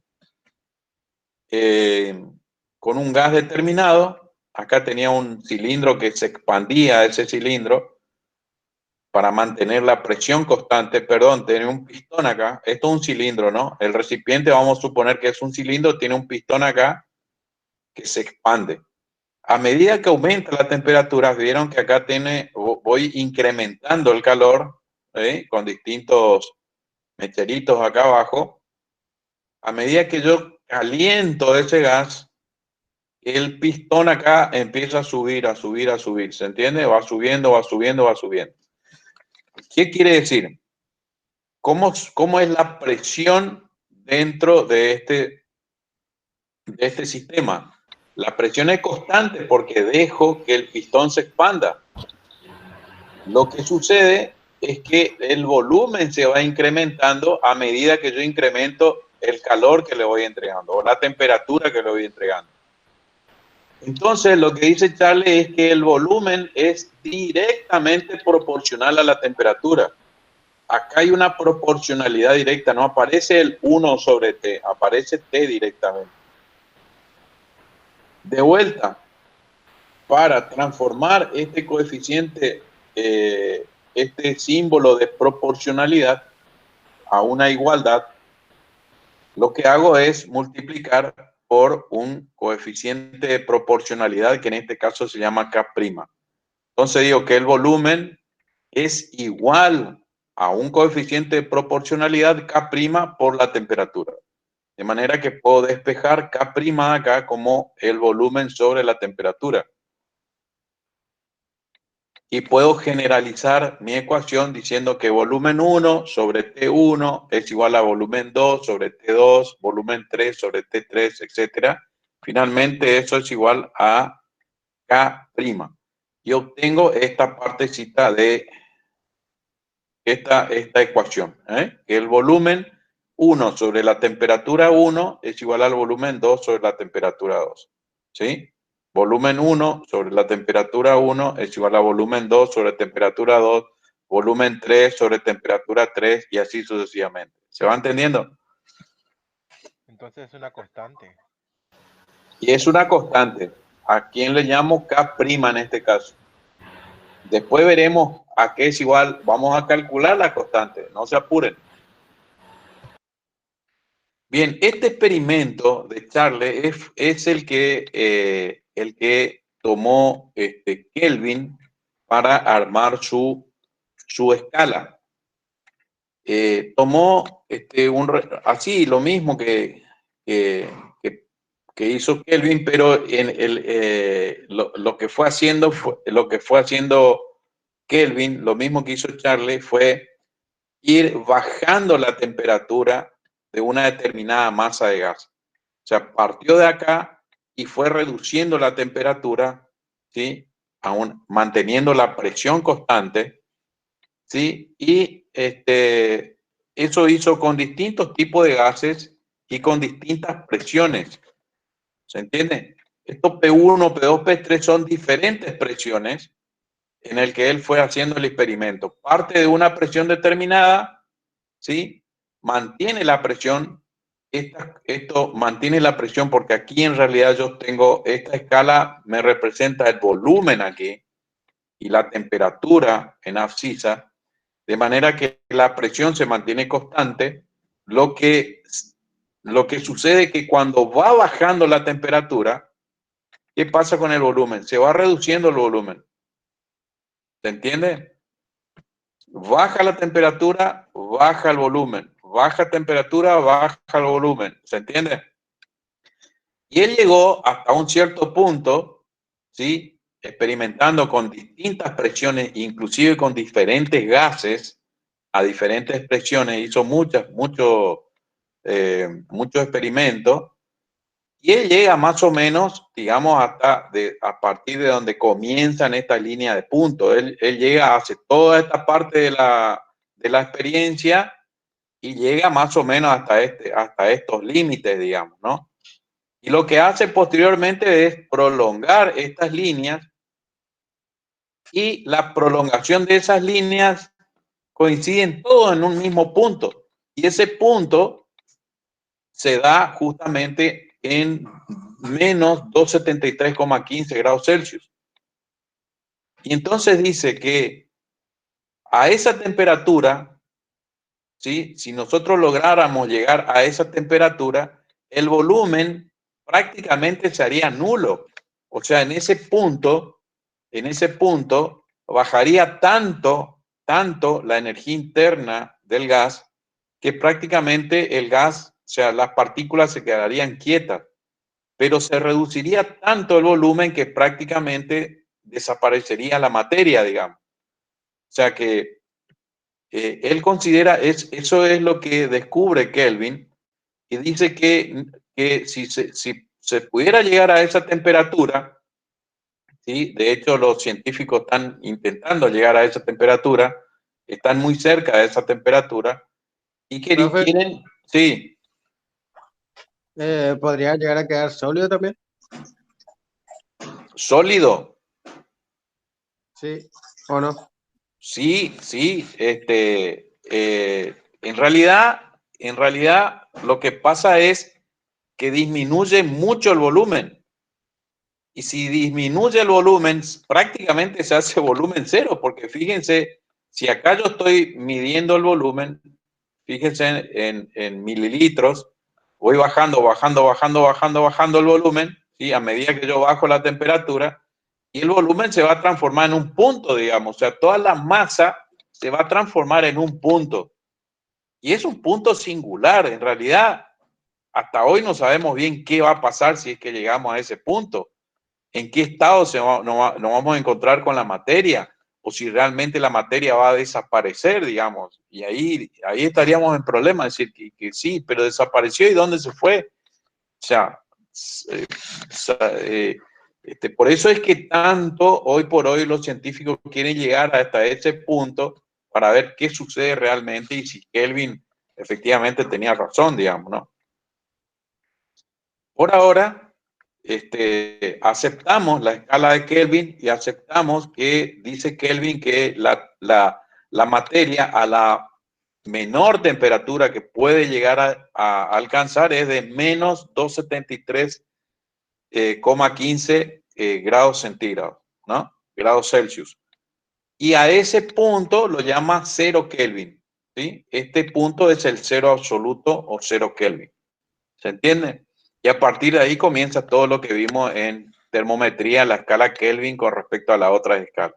con un gas determinado. Acá tenía un cilindro que se expandía ese cilindro para mantener la presión constante. Perdón, tenía un pistón acá. Esto es un cilindro, ¿no? El recipiente, vamos a suponer que es un cilindro, tiene un pistón acá que se expande. A medida que aumenta la temperatura, vieron que acá voy incrementando el calor con distintos mecheritos acá abajo. A medida que yo caliento ese gas, el pistón acá empieza a subir, a subir, a subir. ¿Se entiende? Va subiendo, va subiendo, va subiendo. ¿Qué quiere decir? ¿Cómo es la presión dentro de este sistema? La presión es constante porque dejo que el pistón se expanda. Lo que sucede es que el volumen se va incrementando a medida que yo incremento el calor que le voy entregando o la temperatura que le voy entregando. Entonces, lo que dice Charles es que el volumen es directamente proporcional a la temperatura. acá hay una proporcionalidad directa, no aparece el 1 sobre T, aparece T directamente. De vuelta, para transformar este coeficiente, este símbolo de proporcionalidad a una igualdad, lo que hago es multiplicar por un coeficiente de proporcionalidad que en este caso se llama K'. Entonces digo que el volumen es igual a un coeficiente de proporcionalidad K' por la temperatura. De manera que puedo despejar K' acá como el volumen sobre la temperatura. Y puedo generalizar mi ecuación diciendo que volumen 1 sobre T1 es igual a volumen 2 sobre T2, volumen 3 sobre T3, etc. Finalmente eso es igual a K'. Y obtengo esta partecita de esta ecuación, que el volumen 1 sobre la temperatura 1 es igual al volumen 2 sobre la temperatura 2. ¿Sí? Volumen 1 sobre la temperatura 1 es igual a volumen 2 sobre temperatura 2, volumen 3 sobre temperatura 3 y así sucesivamente. ¿Se va entendiendo? Entonces es una constante. Y es una constante. ¿A quién le llamo K' en este caso? Después veremos a qué es igual. Vamos a calcular la constante. No se apuren. Bien, este experimento de Charles es el que tomó Kelvin para armar su escala. Tomó así lo mismo que hizo Kelvin, pero lo que fue haciendo Kelvin, lo mismo que hizo Charles, fue ir bajando la temperatura de una determinada masa de gas. O sea, partió de acá y fue reduciendo la temperatura, ¿sí? Aún manteniendo la presión constante, ¿sí? Y eso hizo con distintos tipos de gases y con distintas presiones. ¿Se entiende? Estos P1, P2, P3 son diferentes presiones en el que él fue haciendo el experimento. Parte de una presión determinada, ¿sí? Mantiene la presión. Esto mantiene la presión porque aquí en realidad yo tengo esta escala, me representa el volumen aquí y la temperatura en abscisa, de manera que la presión se mantiene constante. Lo que sucede es que cuando va bajando la temperatura, ¿qué pasa con el volumen? Se va reduciendo el volumen. ¿Se entiende? Baja la temperatura, baja el volumen. Baja temperatura, baja el volumen. ¿Se entiende? Y él llegó hasta un cierto punto, ¿sí? Experimentando con distintas presiones, inclusive con diferentes gases, a diferentes presiones. Hizo muchos experimentos. Y él llega más o menos, digamos, a partir de donde comienzan esta línea de puntos. Él llega, hace toda esta parte de la experiencia y llega más o menos hasta estos límites, digamos, ¿no? Y lo que hace posteriormente es prolongar estas líneas y la prolongación de esas líneas coinciden todos en un mismo punto. Y ese punto se da justamente en menos 273,15 grados Celsius. Y entonces dice que a esa temperatura, ¿sí? Si nosotros lográramos llegar a esa temperatura, el volumen prácticamente se haría nulo. O sea, en ese punto bajaría tanto la energía interna del gas que prácticamente el gas, o sea, las partículas se quedarían quietas, pero se reduciría tanto el volumen que prácticamente desaparecería la materia, digamos. O sea que él considera, eso es lo que descubre Kelvin, y dice que si se pudiera llegar a esa temperatura, ¿sí? De hecho los científicos están intentando llegar a esa temperatura, están muy cerca de esa temperatura, y Profe, quieren, sí, ¿podría llegar a quedar sólido también? sólido. Sí, ¿o no? Sí, en realidad lo que pasa es que disminuye mucho el volumen. Y si disminuye el volumen, prácticamente se hace volumen cero, porque fíjense, si acá yo estoy midiendo el volumen, fíjense en mililitros, voy bajando el volumen, ¿sí? A medida que yo bajo la temperatura, y el volumen se va a transformar en un punto, digamos, o sea, toda la masa se va a transformar en un punto. Y es un punto singular, en realidad, hasta hoy no sabemos bien qué va a pasar si es que llegamos a ese punto. ¿En qué estado nos vamos a encontrar con la materia? O si realmente la materia va a desaparecer, digamos. Y ahí estaríamos en problemas, decir que sí, pero desapareció y ¿dónde se fue? O sea, por eso es que tanto hoy por hoy los científicos quieren llegar hasta ese punto para ver qué sucede realmente y si Kelvin efectivamente tenía razón, digamos, ¿no? Por ahora, aceptamos la escala de Kelvin y aceptamos que dice Kelvin que la materia a la menor temperatura que puede llegar a alcanzar es de menos 273,15 grados centígrados, ¿no? Grados Celsius. Y a ese punto lo llama 0 Kelvin, ¿sí? Este punto es el cero absoluto o 0 Kelvin. ¿Se entiende? Y a partir de ahí comienza todo lo que vimos en termometría, la escala Kelvin con respecto a la otra escala.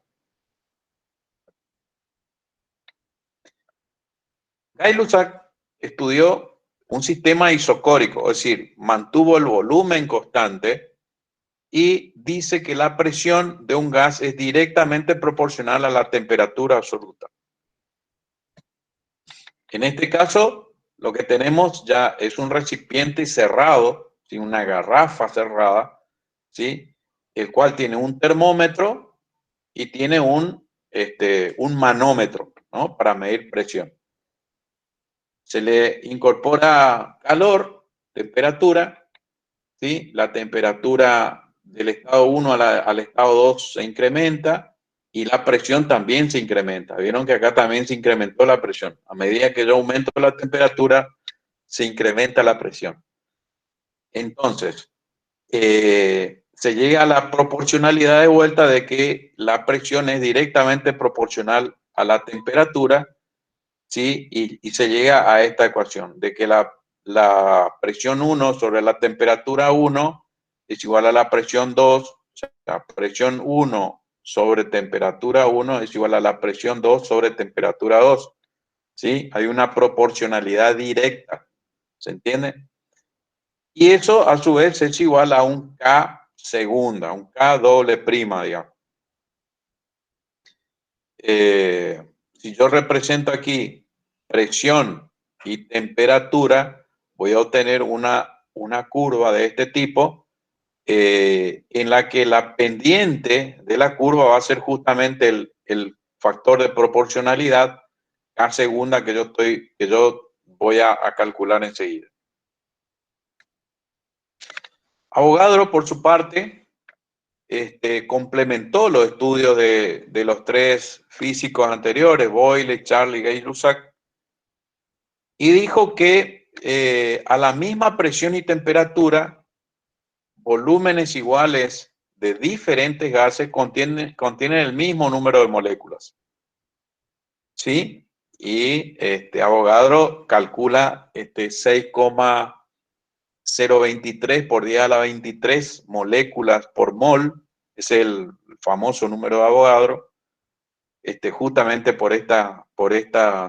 Gay-Lussac estudió un sistema isocórico, es decir, mantuvo el volumen constante y dice que la presión de un gas es directamente proporcional a la temperatura absoluta. En este caso, lo que tenemos ya es un recipiente cerrado, ¿sí? Una garrafa cerrada, ¿sí? El cual tiene un termómetro y tiene un manómetro, ¿no? Para medir presión. Se le incorpora calor, temperatura, ¿sí? La temperatura del estado 1 al estado 2 se incrementa y la presión también se incrementa. Vieron que acá también se incrementó la presión. A medida que yo aumento la temperatura, se incrementa la presión. Entonces, se llega a la proporcionalidad de vuelta de que la presión es directamente proporcional a la temperatura, ¿sí? Y se llega a esta ecuación de que la presión 1 sobre la temperatura 1 es igual a la presión 2, o sea, la presión 1 sobre temperatura 1 es igual a la presión 2 sobre temperatura 2, ¿sí? Hay una proporcionalidad directa, ¿se entiende? Y eso a su vez es igual a un K segunda, un K doble prima, digamos. Si yo represento aquí presión y temperatura, voy a obtener una curva de este tipo en la que la pendiente de la curva va a ser justamente el factor de proporcionalidad K segunda que yo voy a calcular enseguida. Avogadro, por su parte, complementó los estudios de los tres físicos anteriores, Boyle, Charlie, Gay-Lussac, y dijo que a la misma presión y temperatura, volúmenes iguales de diferentes gases contienen el mismo número de moléculas. ¿Sí? Y Avogadro calcula 6,023 por 10 a la 23 moléculas por mol, es el famoso número de Avogadro, justamente por esta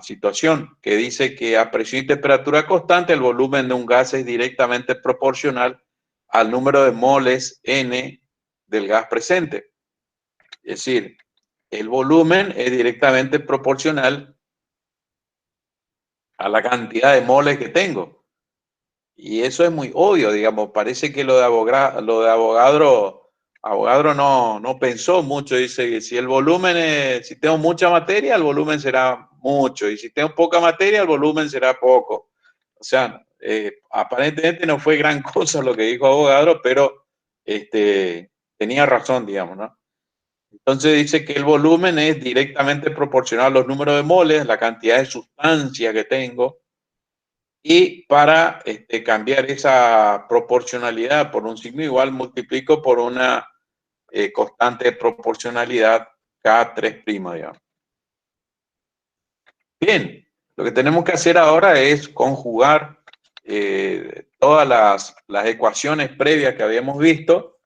situación, que dice que a presión y temperatura constante el volumen de un gas es directamente proporcional al número de moles N del gas presente. Es decir, el volumen es directamente proporcional a la cantidad de moles que tengo. Y eso es muy obvio, digamos, parece que lo de Avogadro no pensó mucho, dice que si el volumen si tengo mucha materia, el volumen será mucho, y si tengo poca materia, el volumen será poco. O sea, aparentemente no fue gran cosa lo que dijo Avogadro, pero tenía razón, digamos, ¿no? Entonces dice que el volumen es directamente proporcional a los números de moles, la cantidad de sustancia que tengo. Y para cambiar esa proporcionalidad por un signo igual, multiplico por una constante de proporcionalidad K3', digamos. Bien, lo que tenemos que hacer ahora es conjugar todas las ecuaciones previas que habíamos visto.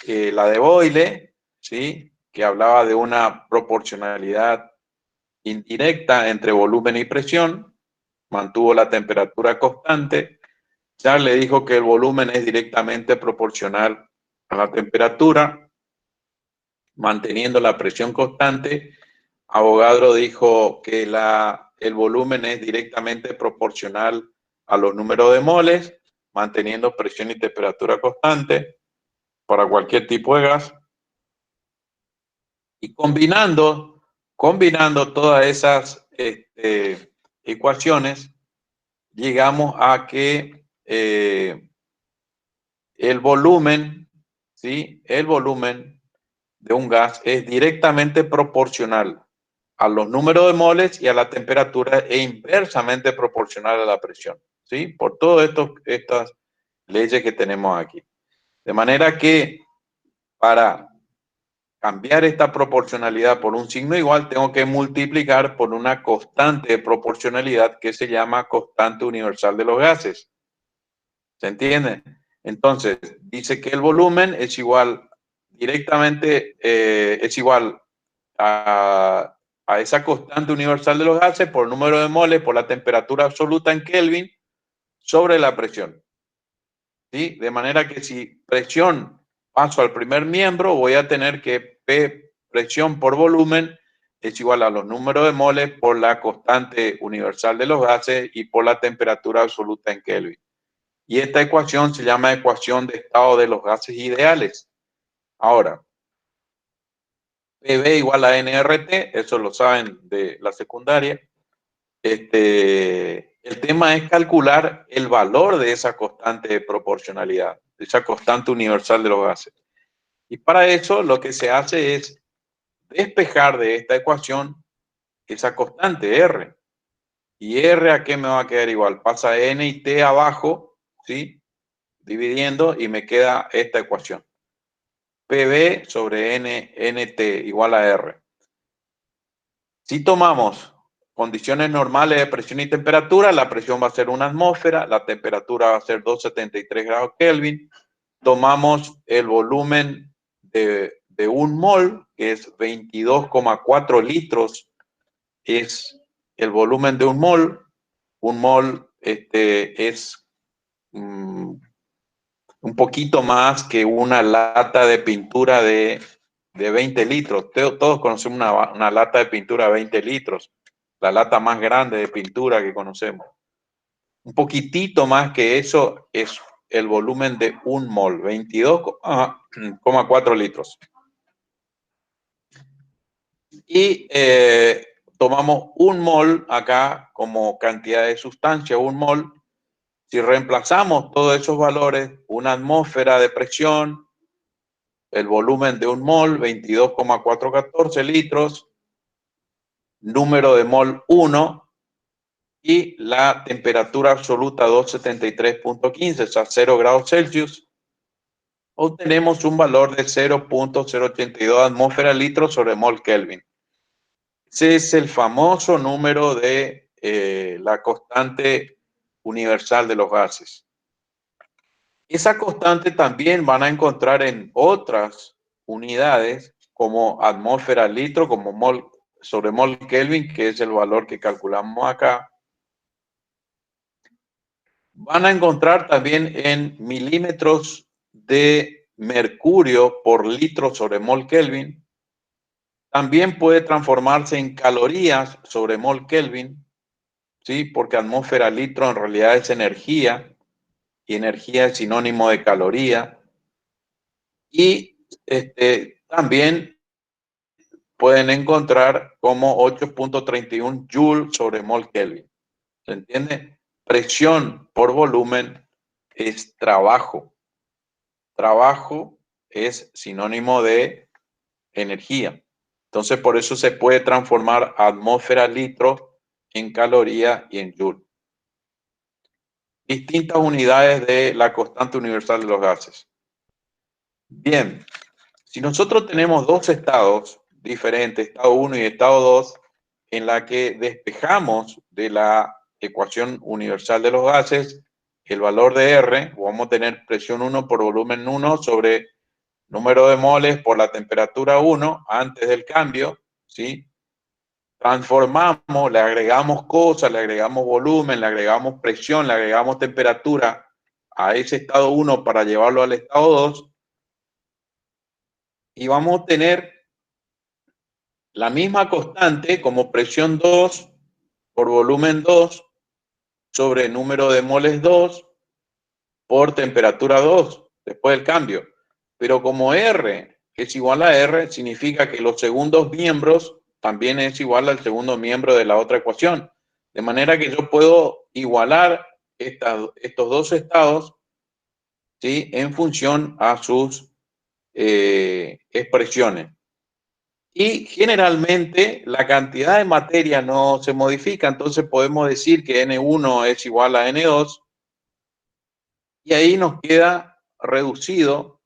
La de Boyle, ¿sí?, que hablaba de una proporcionalidad indirecta entre volumen y presión, mantuvo la temperatura constante. Charles le dijo que el volumen es directamente proporcional a la temperatura, manteniendo la presión constante. Avogadro dijo que el volumen es directamente proporcional a los números de moles, manteniendo presión y temperatura constante para cualquier tipo de gas. Y combinando todas esas ecuaciones, llegamos a que el volumen, ¿sí?, el volumen de un gas es directamente proporcional a los números de moles y a la temperatura e inversamente proporcional a la presión, ¿sí?, por todas estas leyes que tenemos aquí. De manera que para cambiar esta proporcionalidad por un signo igual, tengo que multiplicar por una constante de proporcionalidad que se llama constante universal de los gases. ¿Se entiende? Entonces, dice que el volumen es igual directamente, es igual a esa constante universal de los gases por el número de moles por la temperatura absoluta en Kelvin sobre la presión. ¿Sí? De manera que si presión paso al primer miembro, voy a tener que P presión por volumen es igual a los números de moles por la constante universal de los gases y por la temperatura absoluta en Kelvin. Y esta ecuación se llama ecuación de estado de los gases ideales. Ahora, PV igual a nRT, eso lo saben de la secundaria. El tema es calcular el valor de esa constante de proporcionalidad, de esa constante universal de los gases. Y para eso lo que se hace es despejar de esta ecuación esa constante R. ¿Y R a qué me va a quedar igual? Pasa N y T abajo, ¿sí?, dividiendo, y me queda esta ecuación. PV sobre NT igual a R. Si tomamos condiciones normales de presión y temperatura, la presión va a ser 1 atmósfera, la temperatura va a ser 273 grados Kelvin. Tomamos el volumen de 1 mol, que es 22,4 litros, es el volumen de 1 mol. 1 mol es un poquito más que una lata de pintura de 20 litros. Todos conocemos una lata de pintura de 20 litros, la lata más grande de pintura que conocemos. Un poquitito más que eso es el volumen de 1 mol, 22,4 litros. Y tomamos 1 mol acá como cantidad de sustancia, 1 mol. Si reemplazamos todos esos valores, una atmósfera de presión, el volumen de 1 mol, 22,414 litros, número de mol 1 y la temperatura absoluta 273.15, o sea, 0 grados Celsius, obtenemos un valor de 0.082 atmósferas litros sobre mol Kelvin. Ese es el famoso número de la constante universal de los gases. Esa constante también van a encontrar en otras unidades como atmósfera litro, como mol sobre mol Kelvin, que es el valor que calculamos acá. Van a encontrar también en milímetros de mercurio por litro sobre mol Kelvin. También puede transformarse en calorías sobre mol Kelvin, ¿sí?, porque atmósfera litro en realidad es energía, y energía es sinónimo de caloría. Y también pueden encontrar como 8.31 joules sobre mol Kelvin. ¿Se entiende? Presión por volumen es trabajo. Trabajo es sinónimo de energía. Entonces, por eso se puede transformar atmósfera, litro, en caloría y en joule. Distintas unidades de la constante universal de los gases. Bien, si nosotros tenemos dos estados diferentes, estado 1 y estado 2, en la que despejamos de la ecuación universal de los gases el valor de R, vamos a tener presión 1 por volumen 1 sobre número de moles por la temperatura 1 antes del cambio, ¿sí? Transformamos, le agregamos cosas, le agregamos volumen, le agregamos presión, le agregamos temperatura a ese estado 1 para llevarlo al estado 2 y vamos a tener la misma constante como presión 2 por volumen 2 sobre número de moles 2 por temperatura 2 después del cambio. Pero como R es igual a R, significa que los segundos miembros también es igual al segundo miembro de la otra ecuación. De manera que yo puedo igualar estos dos estados, ¿sí?, en función a sus expresiones. Y generalmente la cantidad de materia no se modifica, entonces podemos decir que N1 es igual a N2 y ahí nos queda reducido,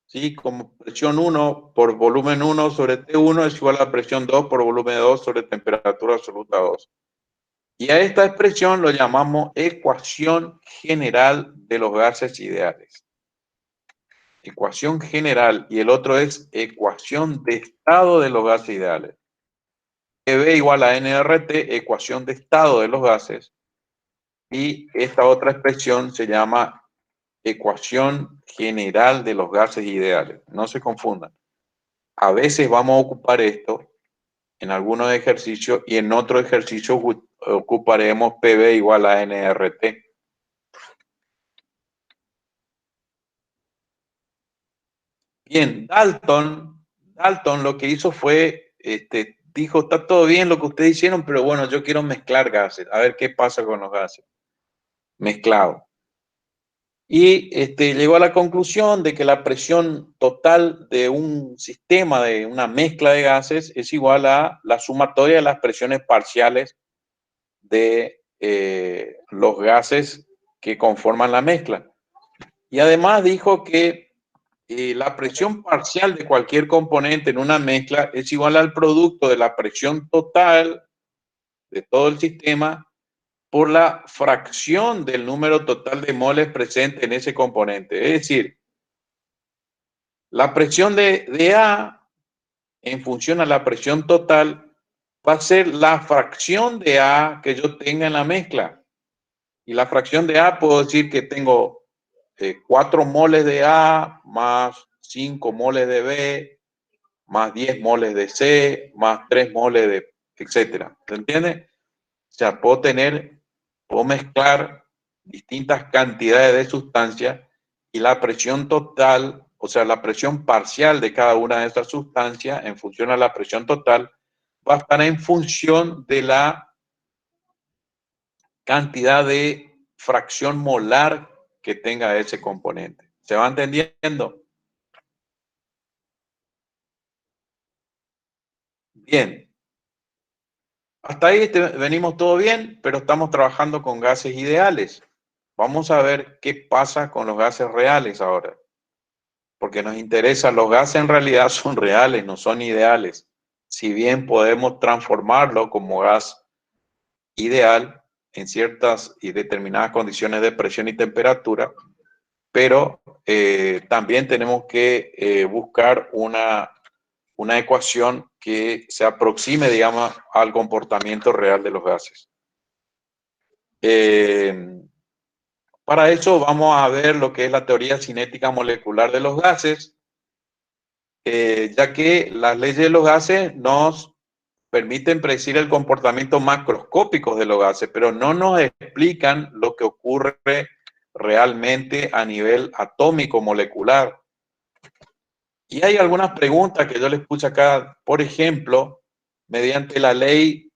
¿sí?, como presión 1 por volumen 1 sobre T1 es igual a presión 2 por volumen 2 sobre temperatura absoluta 2. Y a esta expresión lo llamamos ecuación general de los gases ideales. Ecuación general, y el otro es ecuación de estado de los gases ideales. EB igual a nRT, ecuación de estado de los gases, y esta otra expresión se llama ecuación general de los gases ideales. No se confundan. A veces vamos a ocupar esto en algunos ejercicios y en otro ejercicio ocuparemos PB igual a nRT. Bien, Dalton lo que hizo fue, dijo, está todo bien lo que ustedes hicieron, pero bueno, yo quiero mezclar gases, a ver qué pasa con los gases mezclados. Y llegó a la conclusión de que la presión total de un sistema, de una mezcla de gases, es igual a la sumatoria de las presiones parciales de los gases que conforman la mezcla. Y además dijo que la presión parcial de cualquier componente en una mezcla es igual al producto de la presión total de todo el sistema por la fracción del número total de moles presente en ese componente. Es decir, la presión de A en función a la presión total va a ser la fracción de A que yo tenga en la mezcla. Y la fracción de A puedo decir que tengo 4 moles de A más 5 moles de B más 10 moles de C más 3 moles de etcétera. ¿Se entiende? O sea, puedo mezclar distintas cantidades de sustancias y la presión total, o sea, la presión parcial de cada una de esas sustancias en función a la presión total va a estar en función de la cantidad de fracción molar que tenga ese componente. ¿Se va entendiendo? Bien. Hasta ahí venimos todo bien, pero estamos trabajando con gases ideales. Vamos a ver qué pasa con los gases reales ahora. Porque nos interesa, los gases en realidad son reales, no son ideales. Si bien podemos transformarlo como gas ideal en ciertas y determinadas condiciones de presión y temperatura, pero también tenemos que buscar una ecuación que se aproxime, digamos, al comportamiento real de los gases. Para eso vamos a ver lo que es la teoría cinética molecular de los gases, ya que las leyes de los gases nos permiten predecir el comportamiento macroscópico de los gases, pero no nos explican lo que ocurre realmente a nivel atómico molecular. Y hay algunas preguntas que yo les puse acá, por ejemplo, mediante la ley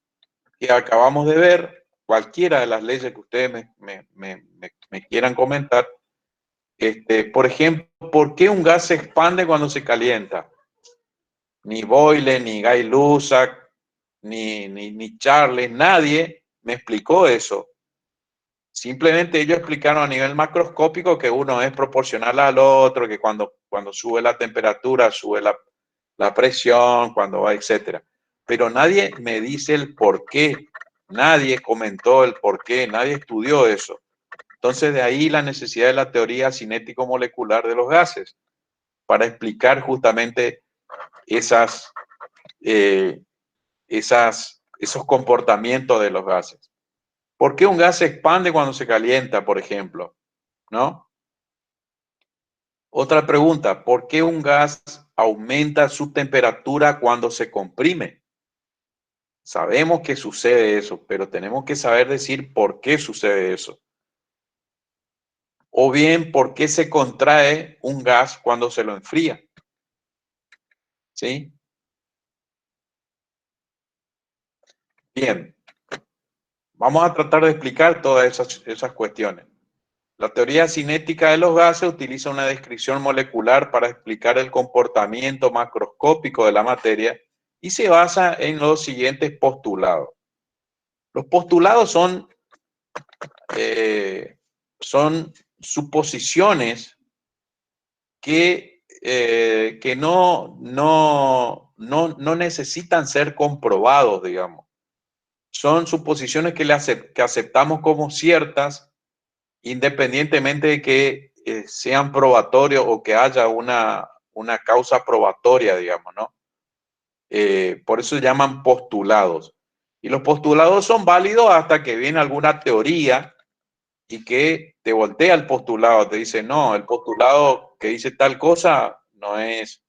que acabamos de ver, cualquiera de las leyes que ustedes me quieran comentar, por ejemplo, ¿por qué un gas se expande cuando se calienta? ni Boyle, ni Guy Lussac, ni Charles, nadie me explicó eso. Simplemente ellos explicaron a nivel macroscópico que uno es proporcional al otro, que cuando sube la temperatura, sube la presión, cuando va, etc. Pero nadie me dice el por qué, nadie comentó el por qué, nadie estudió eso. Entonces de ahí la necesidad de la teoría cinético-molecular de los gases, para explicar justamente esos comportamientos de los gases. ¿Por qué un gas se expande cuando se calienta, por ejemplo? ¿No? Otra pregunta, ¿por qué un gas aumenta su temperatura cuando se comprime? Sabemos que sucede eso, pero tenemos que saber decir por qué sucede eso. O bien, ¿por qué se contrae un gas cuando se lo enfría? ¿Sí? Bien. Vamos a tratar de explicar todas esas cuestiones. La teoría cinética de los gases utiliza una descripción molecular para explicar el comportamiento macroscópico de la materia y se basa en los siguientes postulados. Los postulados son suposiciones que no necesitan ser comprobados, digamos. Son suposiciones que aceptamos como ciertas, independientemente de que sean probatorios o que haya una causa probatoria, digamos, ¿no? Por eso se llaman postulados. Y los postulados son válidos hasta que viene alguna teoría y que te voltea el postulado, te dice, no, el postulado que dice tal cosa no es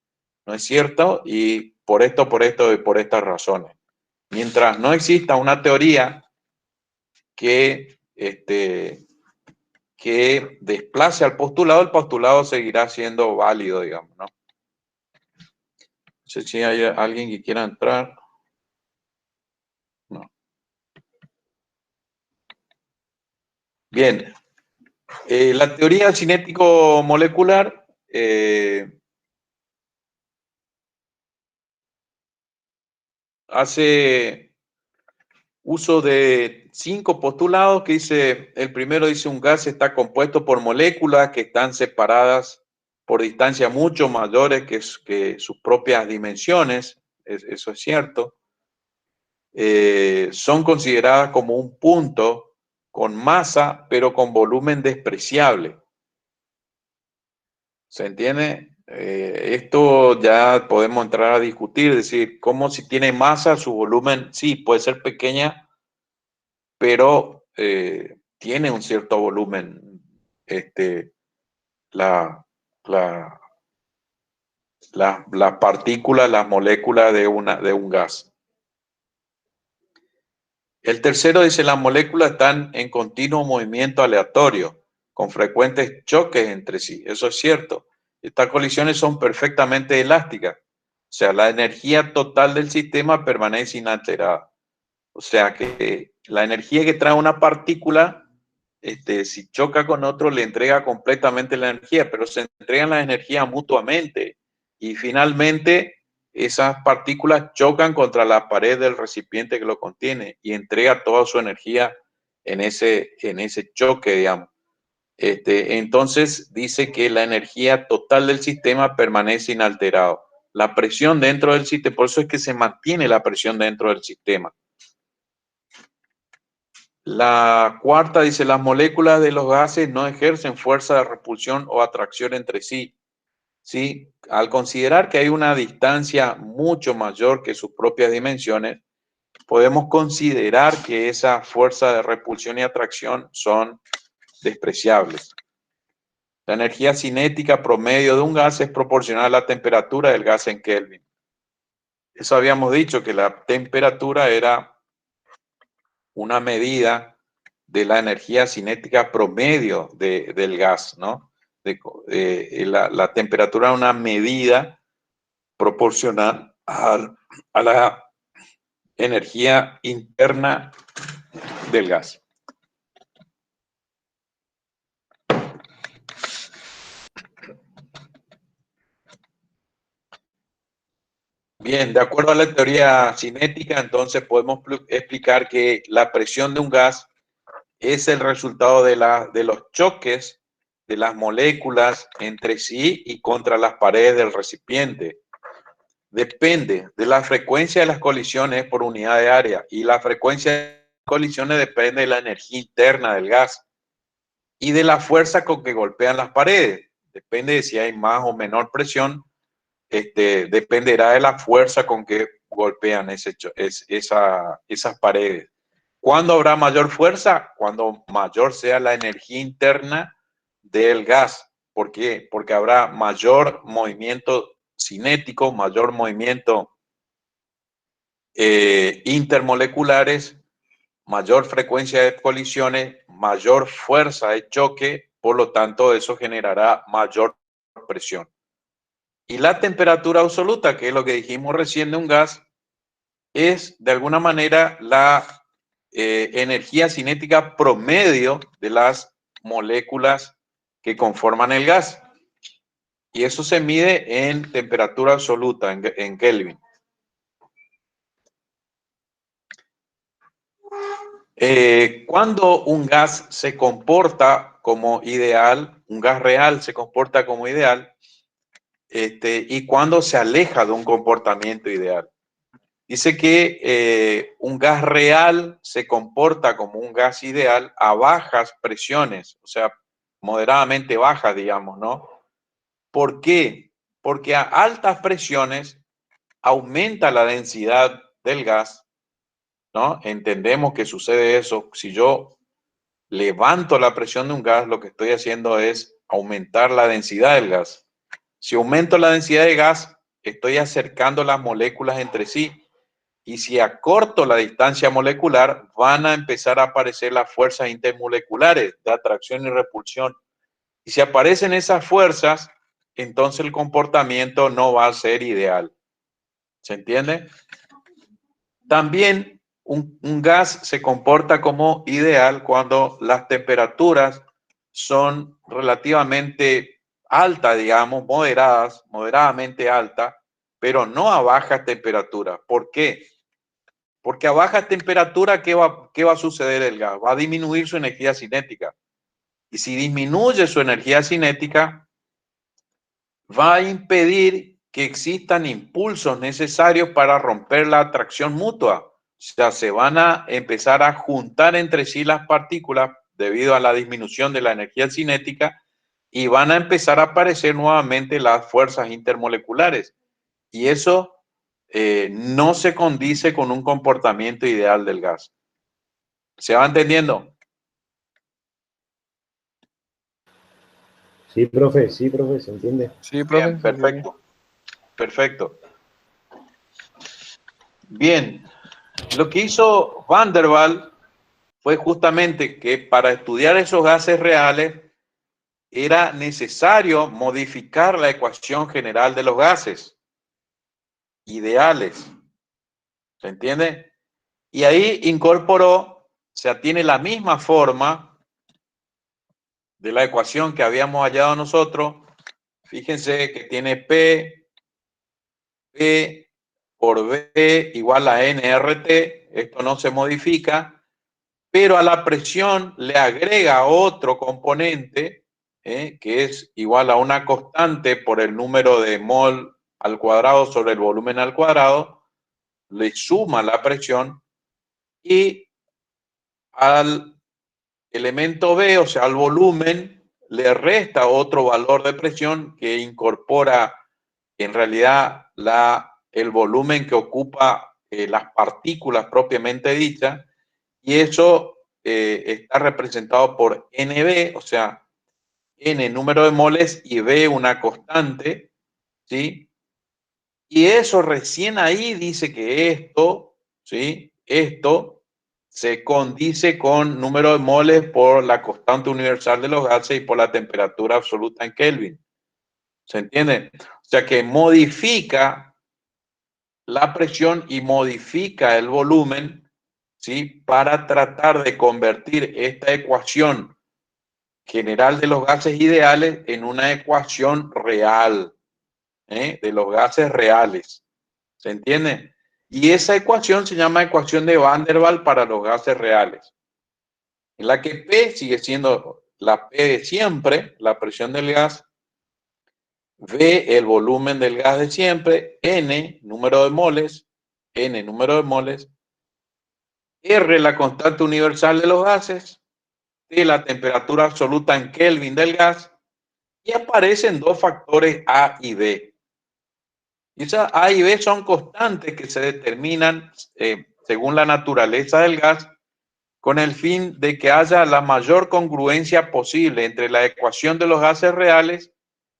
cierto y por esto y por estas razones. Mientras no exista una teoría que desplace al postulado, el postulado seguirá siendo válido, digamos, ¿no? No sé si hay alguien que quiera entrar. No. Bien. La teoría cinético-molecular hace uso de 5 postulados que dice, el primero dice un gas está compuesto por moléculas que están separadas por distancias mucho mayores que sus propias dimensiones, eso es cierto. Son consideradas como un punto con masa, pero con volumen despreciable. ¿Se entiende? Esto ya podemos entrar a discutir, decir, cómo si tiene masa, su volumen, sí, puede ser pequeña, pero tiene un cierto volumen, las partículas, las moléculas de un gas. El tercero dice, las moléculas están en continuo movimiento aleatorio, con frecuentes choques entre sí. Eso es cierto. Estas colisiones son perfectamente elásticas. O sea, la energía total del sistema permanece inalterada. O sea que la energía que trae una partícula, si choca con otro, le entrega completamente la energía, pero se entregan la energía mutuamente. Y finalmente, esas partículas chocan contra la pared del recipiente que lo contiene y entrega toda su energía en ese choque, digamos. Entonces dice que la energía total del sistema permanece inalterado. La presión dentro del sistema, por eso es que se mantiene la presión dentro del sistema. La cuarta dice, las moléculas de los gases no ejercen fuerza de repulsión o atracción entre sí. ¿Sí? Al considerar que hay una distancia mucho mayor que sus propias dimensiones, podemos considerar que esa fuerza de repulsión y atracción son despreciables. La energía cinética promedio de un gas es proporcional a la temperatura del gas en Kelvin. Eso habíamos dicho, que la temperatura era una medida de la energía cinética promedio del gas, ¿no? La temperatura es una medida proporcional a la energía interna del gas. Bien, de acuerdo a la teoría cinética, entonces podemos explicar que la presión de un gas es el resultado de los choques de las moléculas entre sí y contra las paredes del recipiente. Depende de la frecuencia de las colisiones por unidad de área, y la frecuencia de colisiones depende de la energía interna del gas y de la fuerza con que golpean las paredes. Depende de si hay más o menor presión, dependerá de la fuerza con que golpean esas paredes. ¿Cuándo habrá mayor fuerza? Cuando mayor sea la energía interna del gas. ¿Por qué? Porque habrá mayor movimiento cinético, mayor movimiento intermoleculares, mayor frecuencia de colisiones, mayor fuerza de choque, por lo tanto eso generará mayor presión. Y la temperatura absoluta, que es lo que dijimos recién de un gas, es de alguna manera la energía cinética promedio de las moléculas que conforman el gas. Y eso se mide en temperatura absoluta, en Kelvin. Cuando un gas se comporta como ideal, un gas real se comporta como ideal, y cuando se aleja de un comportamiento ideal. Dice que un gas real se comporta como un gas ideal a bajas presiones, o sea, moderadamente bajas, digamos, ¿no? ¿Por qué? Porque a altas presiones aumenta la densidad del gas, ¿no? Entendemos que sucede eso. Si yo levanto la presión de un gas, lo que estoy haciendo es aumentar la densidad del gas. Si aumento la densidad de gas, estoy acercando las moléculas entre sí. Y si acorto la distancia molecular, van a empezar a aparecer las fuerzas intermoleculares de atracción y repulsión. Y si aparecen esas fuerzas, entonces el comportamiento no va a ser ideal. ¿Se entiende? También un gas se comporta como ideal cuando las temperaturas son relativamente altas, digamos, moderadamente altas, pero no a bajas temperaturas. ¿Por qué? Porque a baja temperatura, ¿qué va a suceder el gas? Va a disminuir su energía cinética. Y si disminuye su energía cinética, va a impedir que existan impulsos necesarios para romper la atracción mutua. O sea, se van a empezar a juntar entre sí las partículas debido a la disminución de la energía cinética y van a empezar a aparecer nuevamente las fuerzas intermoleculares. Y eso no se condice con un comportamiento ideal del gas. ¿Se va entendiendo? Sí, profe, ¿se entiende? Sí, profe. Bien, perfecto. Perfecto. Bien, lo que hizo Van der Waals fue justamente que para estudiar esos gases reales era necesario modificar la ecuación general de los gases ideales. ¿Se entiende? Y ahí incorporó, o sea, tiene la misma forma de la ecuación que habíamos hallado nosotros. Fíjense que tiene P por B igual a nRT. Esto no se modifica, pero a la presión le agrega otro componente, que es igual a una constante por el número de mol al cuadrado sobre el volumen al cuadrado. Le suma la presión y al elemento B, o sea, al volumen, le resta otro valor de presión que incorpora en realidad el volumen que ocupa las partículas propiamente dichas, y eso está representado por NB, o sea, N número de moles y B una constante, ¿sí? Y eso recién ahí dice que esto, ¿sí? Esto se condice con número de moles por la constante universal de los gases y por la temperatura absoluta en Kelvin. ¿Se entiende? O sea que modifica la presión y modifica el volumen, ¿sí? Para tratar de convertir esta ecuación general de los gases ideales en una ecuación real, de los gases reales. ¿Se entiende? Y esa ecuación se llama ecuación de Van der Waals para los gases reales, en la que P sigue siendo la P de siempre, la presión del gas, V, el volumen del gas de siempre, N, número de moles, R, la constante universal de los gases, T, la temperatura absoluta en Kelvin del gas, y aparecen dos factores A y B. Y esas A y B son constantes que se determinan según la naturaleza del gas, con el fin de que haya la mayor congruencia posible entre la ecuación de los gases reales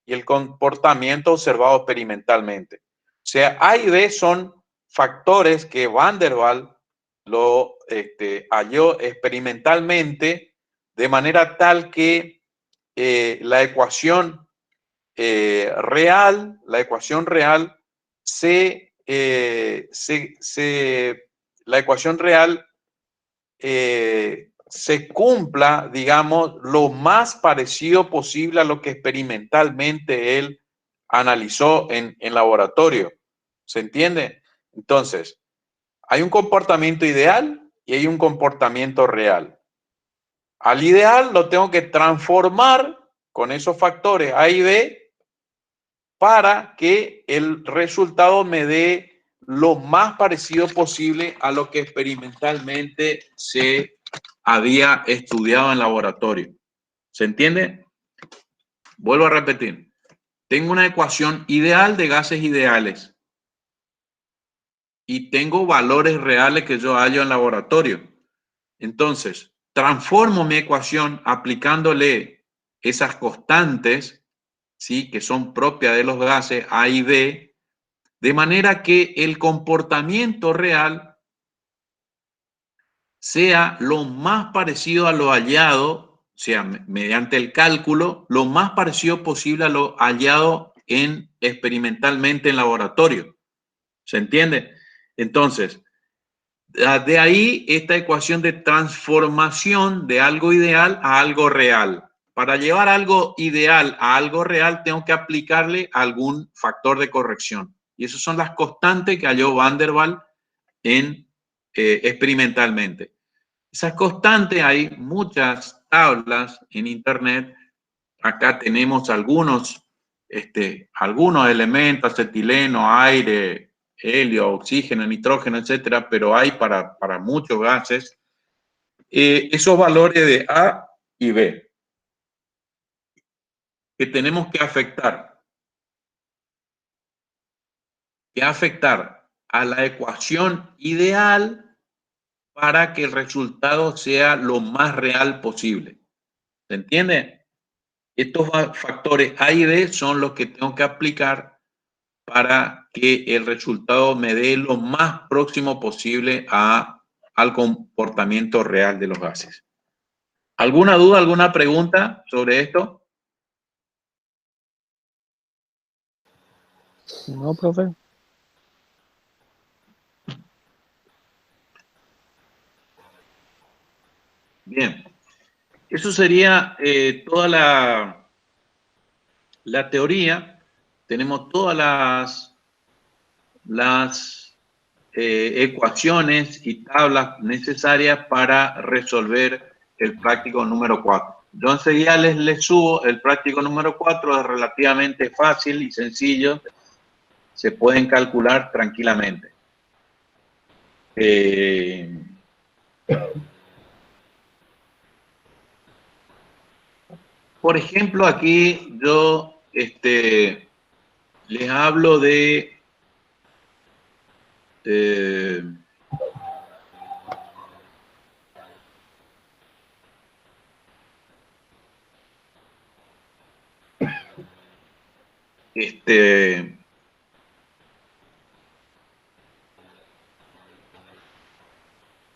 y el comportamiento observado experimentalmente. O sea, A y B son factores que Van der Waals lo halló experimentalmente de manera tal que la ecuación real se cumpla, digamos, lo más parecido posible a lo que experimentalmente él analizó en laboratorio. ¿Se entiende? Entonces, hay un comportamiento ideal y hay un comportamiento real. Al ideal lo tengo que transformar con esos factores A y B para que el resultado me dé lo más parecido posible a lo que experimentalmente se había estudiado en laboratorio. ¿Se entiende? Vuelvo a repetir. Tengo una ecuación ideal de gases ideales y tengo valores reales que yo hallo en laboratorio. Entonces, transformo mi ecuación aplicándole esas constantes, ¿sí?, que son propias de los gases A y B, de manera que el comportamiento real sea lo más parecido a lo hallado, o sea, mediante el cálculo, lo más parecido posible a lo hallado experimentalmente en laboratorio. ¿Se entiende? Entonces, de ahí esta ecuación de transformación de algo ideal a algo real. Para llevar algo ideal a algo real, tengo que aplicarle algún factor de corrección. Y esas son las constantes que halló Van der Waals experimentalmente. Esas constantes, hay muchas tablas en internet. Acá tenemos algunos elementos: acetileno, aire, helio, oxígeno, nitrógeno, etcétera, pero hay para muchos gases esos valores de A y B que tenemos que afectar a la ecuación ideal para que el resultado sea lo más real posible. ¿Se entiende? Estos factores A y B son los que tengo que aplicar para que el resultado me dé lo más próximo posible al comportamiento real de los gases. ¿Alguna duda, alguna pregunta sobre esto? No, profe. Bien. Eso sería toda la teoría. Tenemos todas las ecuaciones y tablas necesarias para resolver el práctico número 4. Yo enseguida les subo el práctico número 4, es relativamente fácil y sencillo, se pueden calcular tranquilamente. Por ejemplo, aquí yo les hablo de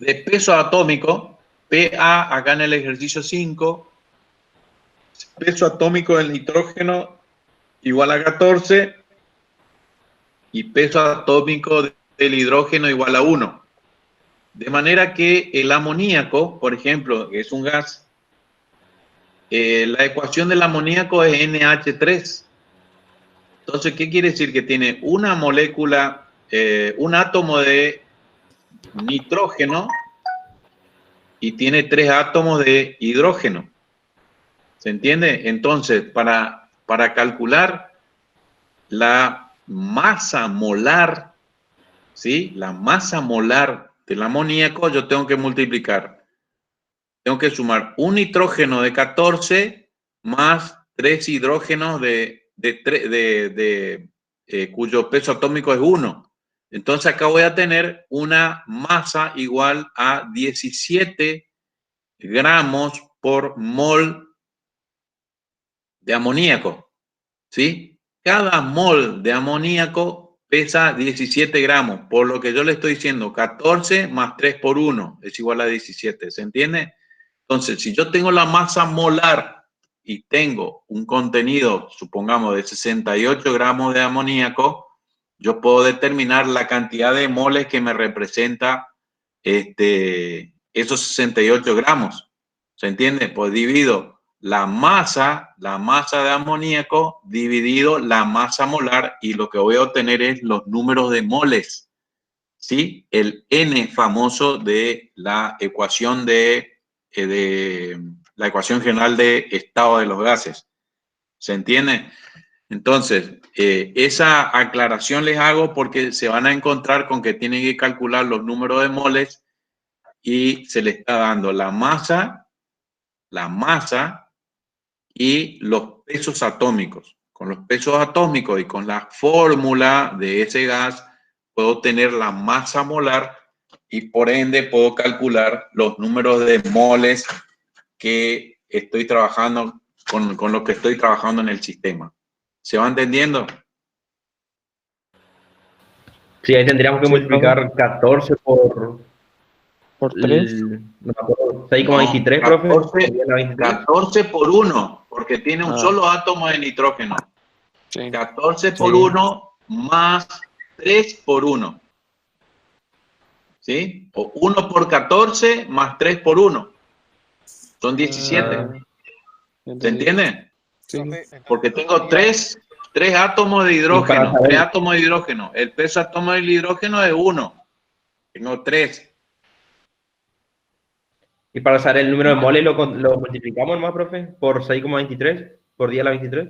de peso atómico, PA acá en el ejercicio 5, peso atómico del nitrógeno igual a 14 y peso atómico del hidrógeno igual a 1. De manera que el amoníaco, por ejemplo, que es un gas, la ecuación del amoníaco es NH3. Entonces, ¿qué quiere decir? Que tiene una molécula un átomo de nitrógeno y tiene 3 átomos de hidrógeno. ¿Se entiende? Entonces, para calcular la masa molar, ¿sí? La masa molar del amoníaco, yo tengo que multiplicar. Tengo que sumar un nitrógeno de 14 más 3 hidrógenos cuyo peso atómico es 1. Entonces acá voy a tener una masa igual a 17 gramos por mol de amoníaco, ¿sí? Cada mol de amoníaco pesa 17 gramos, por lo que yo le estoy diciendo 14 más 3 por 1 es igual a 17, ¿se entiende? Entonces, si yo tengo la masa molar y tengo un contenido, supongamos, de 68 gramos de amoníaco, yo puedo determinar la cantidad de moles que me representa esos 68 gramos. ¿Se entiende? Pues divido la masa de amoníaco dividido la masa molar y lo que voy a obtener es los números de moles, ¿sí? El N famoso de la ecuación la ecuación general de estado de los gases. ¿Se entiende? Entonces, esa aclaración les hago porque se van a encontrar con que tienen que calcular los números de moles y se le está dando la masa y los pesos atómicos. Con los pesos atómicos y con la fórmula de ese gas puedo tener la masa molar y por ende puedo calcular los números de moles que estoy trabajando con lo que estoy trabajando en el sistema. ¿Se va entendiendo? Sí, ahí tendríamos que Sí, multiplicar 14 por 3. no me acuerdo, 6,23, profe. 14 por 1, porque tiene un solo átomo de nitrógeno. Sí. 14 por 1 más 3 por 1. ¿Sí? O 1 por 14 más 3 por 1. Son 17. ¿Se entiende? Sí. Porque tengo 3 átomos de hidrógeno. 3 átomos de hidrógeno. El peso átomo del hidrógeno es 1. Tengo 3. Y para saber el número de moles lo multiplicamos más, profe, por 6,23, por 10 a la 23.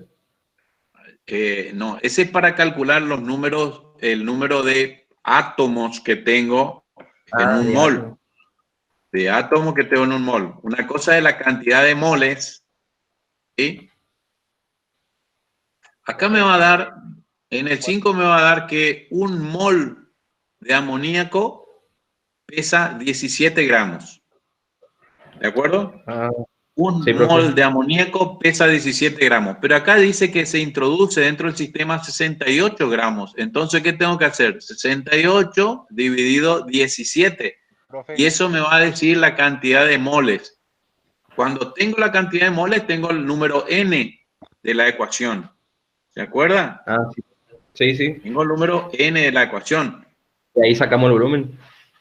No, ese es para calcular los números, el número de átomos que tengo en un mol. De átomos que tengo en un mol. Una cosa es la cantidad de moles, ¿sí? Acá me va a dar, en el 5 me va a dar que un mol de amoníaco pesa 17 gramos. ¿De acuerdo? Un mol de amoníaco pesa 17 gramos. Pero acá dice que se introduce dentro del sistema 68 gramos. Entonces, ¿qué tengo que hacer? 68 dividido 17. Profe, Y eso me va a decir la cantidad de moles. Cuando tengo la cantidad de moles, tengo el número N de la ecuación. ¿Se acuerdan? Sí, sí. Tengo el número N de la ecuación. Y ahí sacamos el volumen.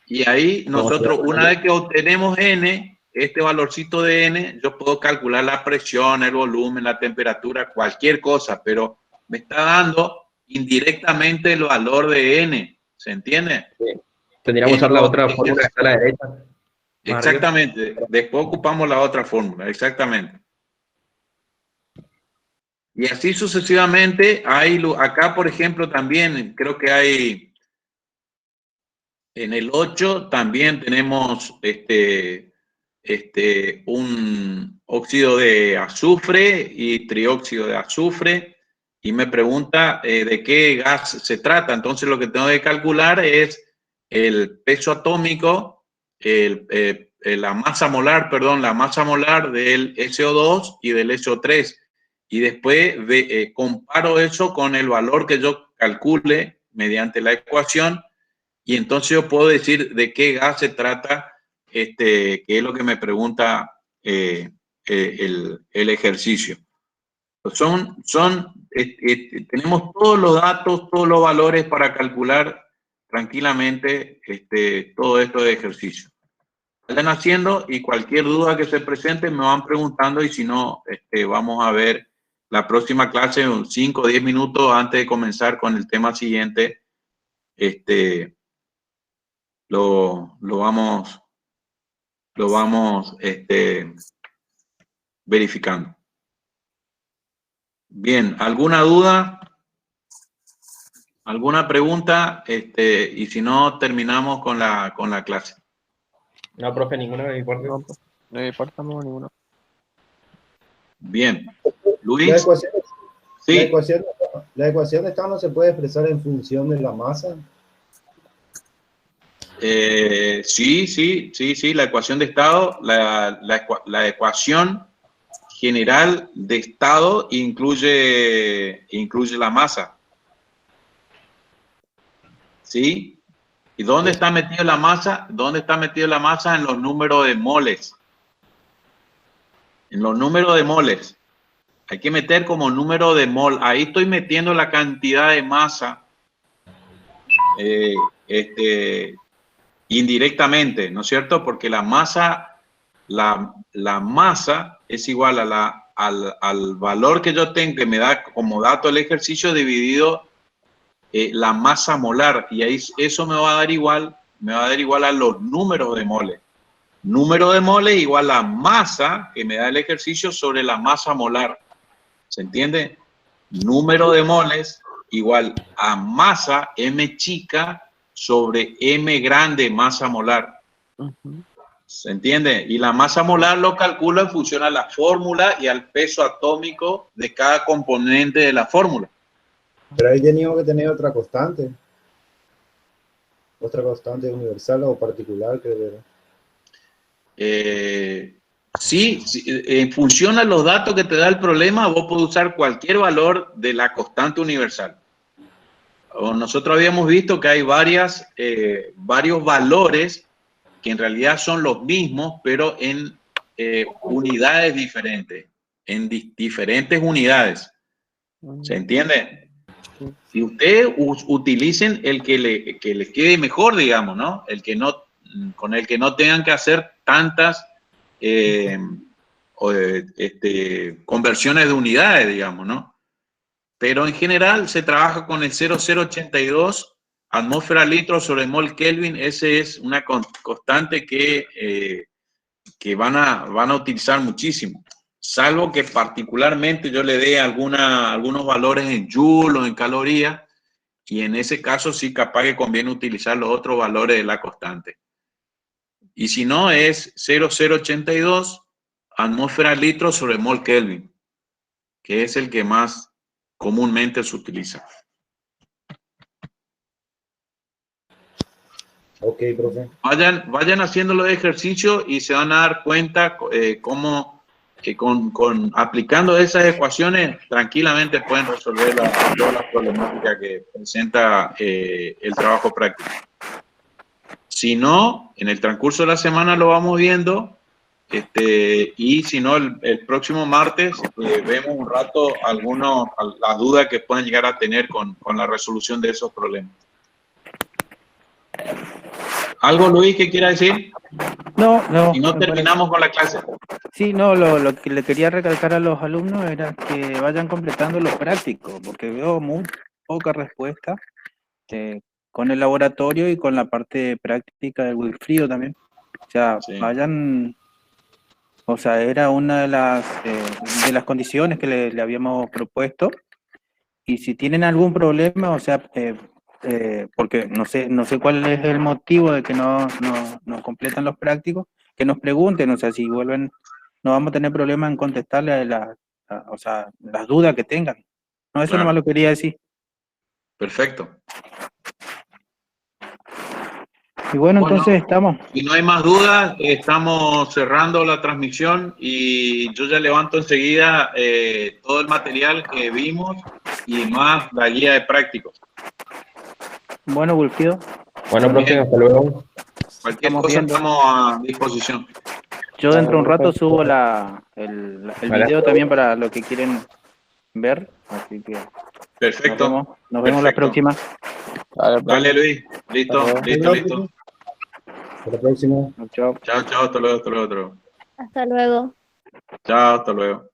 Y ahí nosotros, una vez que obtenemos N, este valorcito de N, yo puedo calcular la presión, el volumen, la temperatura, cualquier cosa, pero me está dando indirectamente el valor de N. ¿Se entiende? Sí. Tendríamos que usar la otra fórmula que está a la derecha. Exactamente. Después ocupamos la otra fórmula, exactamente. Y así sucesivamente. Hay acá, por ejemplo, también creo que hay en el 8 también tenemos un óxido de azufre y trióxido de azufre. Y me pregunta de qué gas se trata. Entonces lo que tengo que calcular es el peso atómico, la masa molar, perdón, la masa molar del SO2 y del SO3. Y después comparo eso con el valor que yo calcule mediante la ecuación y entonces yo puedo decir de qué gas se trata, que es lo que me pregunta el ejercicio. Tenemos todos los datos, todos los valores para calcular tranquilamente todo esto de ejercicio. Están haciendo y cualquier duda que se presente me van preguntando y si no, vamos a ver la próxima clase, 5 o 10 minutos antes de comenzar con el tema siguiente, lo vamos verificando. Bien, ¿alguna duda? ¿Alguna pregunta? Y si no, terminamos con la clase. No, profe, ninguna de mi parte. No, de mi parte no, ninguno. Bien. La Luis, ecuación, sí, la ecuación de estado no se puede expresar en función de la masa. sí, la ecuación de estado, la ecuación general de estado incluye la masa. ¿Sí? ¿Y dónde está metida la masa? ¿Dónde está metida la masa? En los números de moles. En los números de moles. Hay que meter como número de mol. Ahí estoy metiendo la cantidad de masa indirectamente, ¿no es cierto? Porque la masa es igual al valor que yo tengo, que me da como dato el ejercicio, dividido la masa molar. Y ahí eso me va a dar igual a los números de moles. Número de moles igual a masa que me da el ejercicio sobre la masa molar. ¿Se entiende? Número de moles igual a masa, M chica, sobre M grande, masa molar. ¿Se entiende? Y la masa molar lo calculo en función a la fórmula y al peso atómico de cada componente de la fórmula. Pero ahí teníamos que tener otra constante universal o particular, creo que era. Sí, en función a los datos que te da el problema, vos podés usar cualquier valor de la constante universal. Nosotros habíamos visto que hay varios valores que en realidad son los mismos, pero en unidades diferentes, en diferentes unidades. ¿Se entiende? Si ustedes utilicen el que les quede mejor, digamos, ¿no? Con el que no tengan que hacer tantas conversiones de unidades, digamos, ¿no? Pero en general se trabaja con el 0082 atmósfera litro sobre mol Kelvin. Ese es una constante que van a utilizar muchísimo, salvo que particularmente yo le dé algunos valores en joule o en calorías, y en ese caso sí capaz que conviene utilizar los otros valores de la constante. Y si no, es 0082 atmósfera litro sobre mol Kelvin, que es el que más comúnmente se utiliza. Ok, profe. Vayan haciendo los ejercicios y se van a dar cuenta cómo aplicando esas ecuaciones tranquilamente pueden resolver todas las problemáticas que presenta el trabajo práctico. Si no, en el transcurso de la semana lo vamos viendo, y si no, el próximo martes vemos un rato las dudas que puedan llegar a tener con la resolución de esos problemas. ¿Algo, Luis, que quiera decir? No. Y no terminamos con la clase. Sí, no, lo que le quería recalcar a los alumnos era que vayan completando lo práctico, porque veo muy poca respuesta con el laboratorio y con la parte práctica del Wilfrido también. O sea, Sí. vayan, o sea, era una de las condiciones que le habíamos propuesto, y si tienen algún problema, o sea, porque no sé cuál es el motivo de que no completan los prácticos, que nos pregunten, o sea, si vuelven, no vamos a tener problema en contestarle o sea, las dudas que tengan. No, eso Claro. nomás lo quería decir. Perfecto. Y bueno, entonces estamos. Si no hay más dudas, estamos cerrando la transmisión y yo ya levanto enseguida todo el material que vimos y más la guía de prácticos. Bueno, Wilfrido. Bueno, profe, hasta luego. Cualquier Estamos cosa viendo. estamos a disposición. Yo dentro de un rato subo el video también para los que quieren ver, así que Perfecto. nos vemos la próxima. Dale, Luis. Listo. Hasta la próxima. Chao. Chao, hasta luego. Hasta luego. Chao, hasta luego.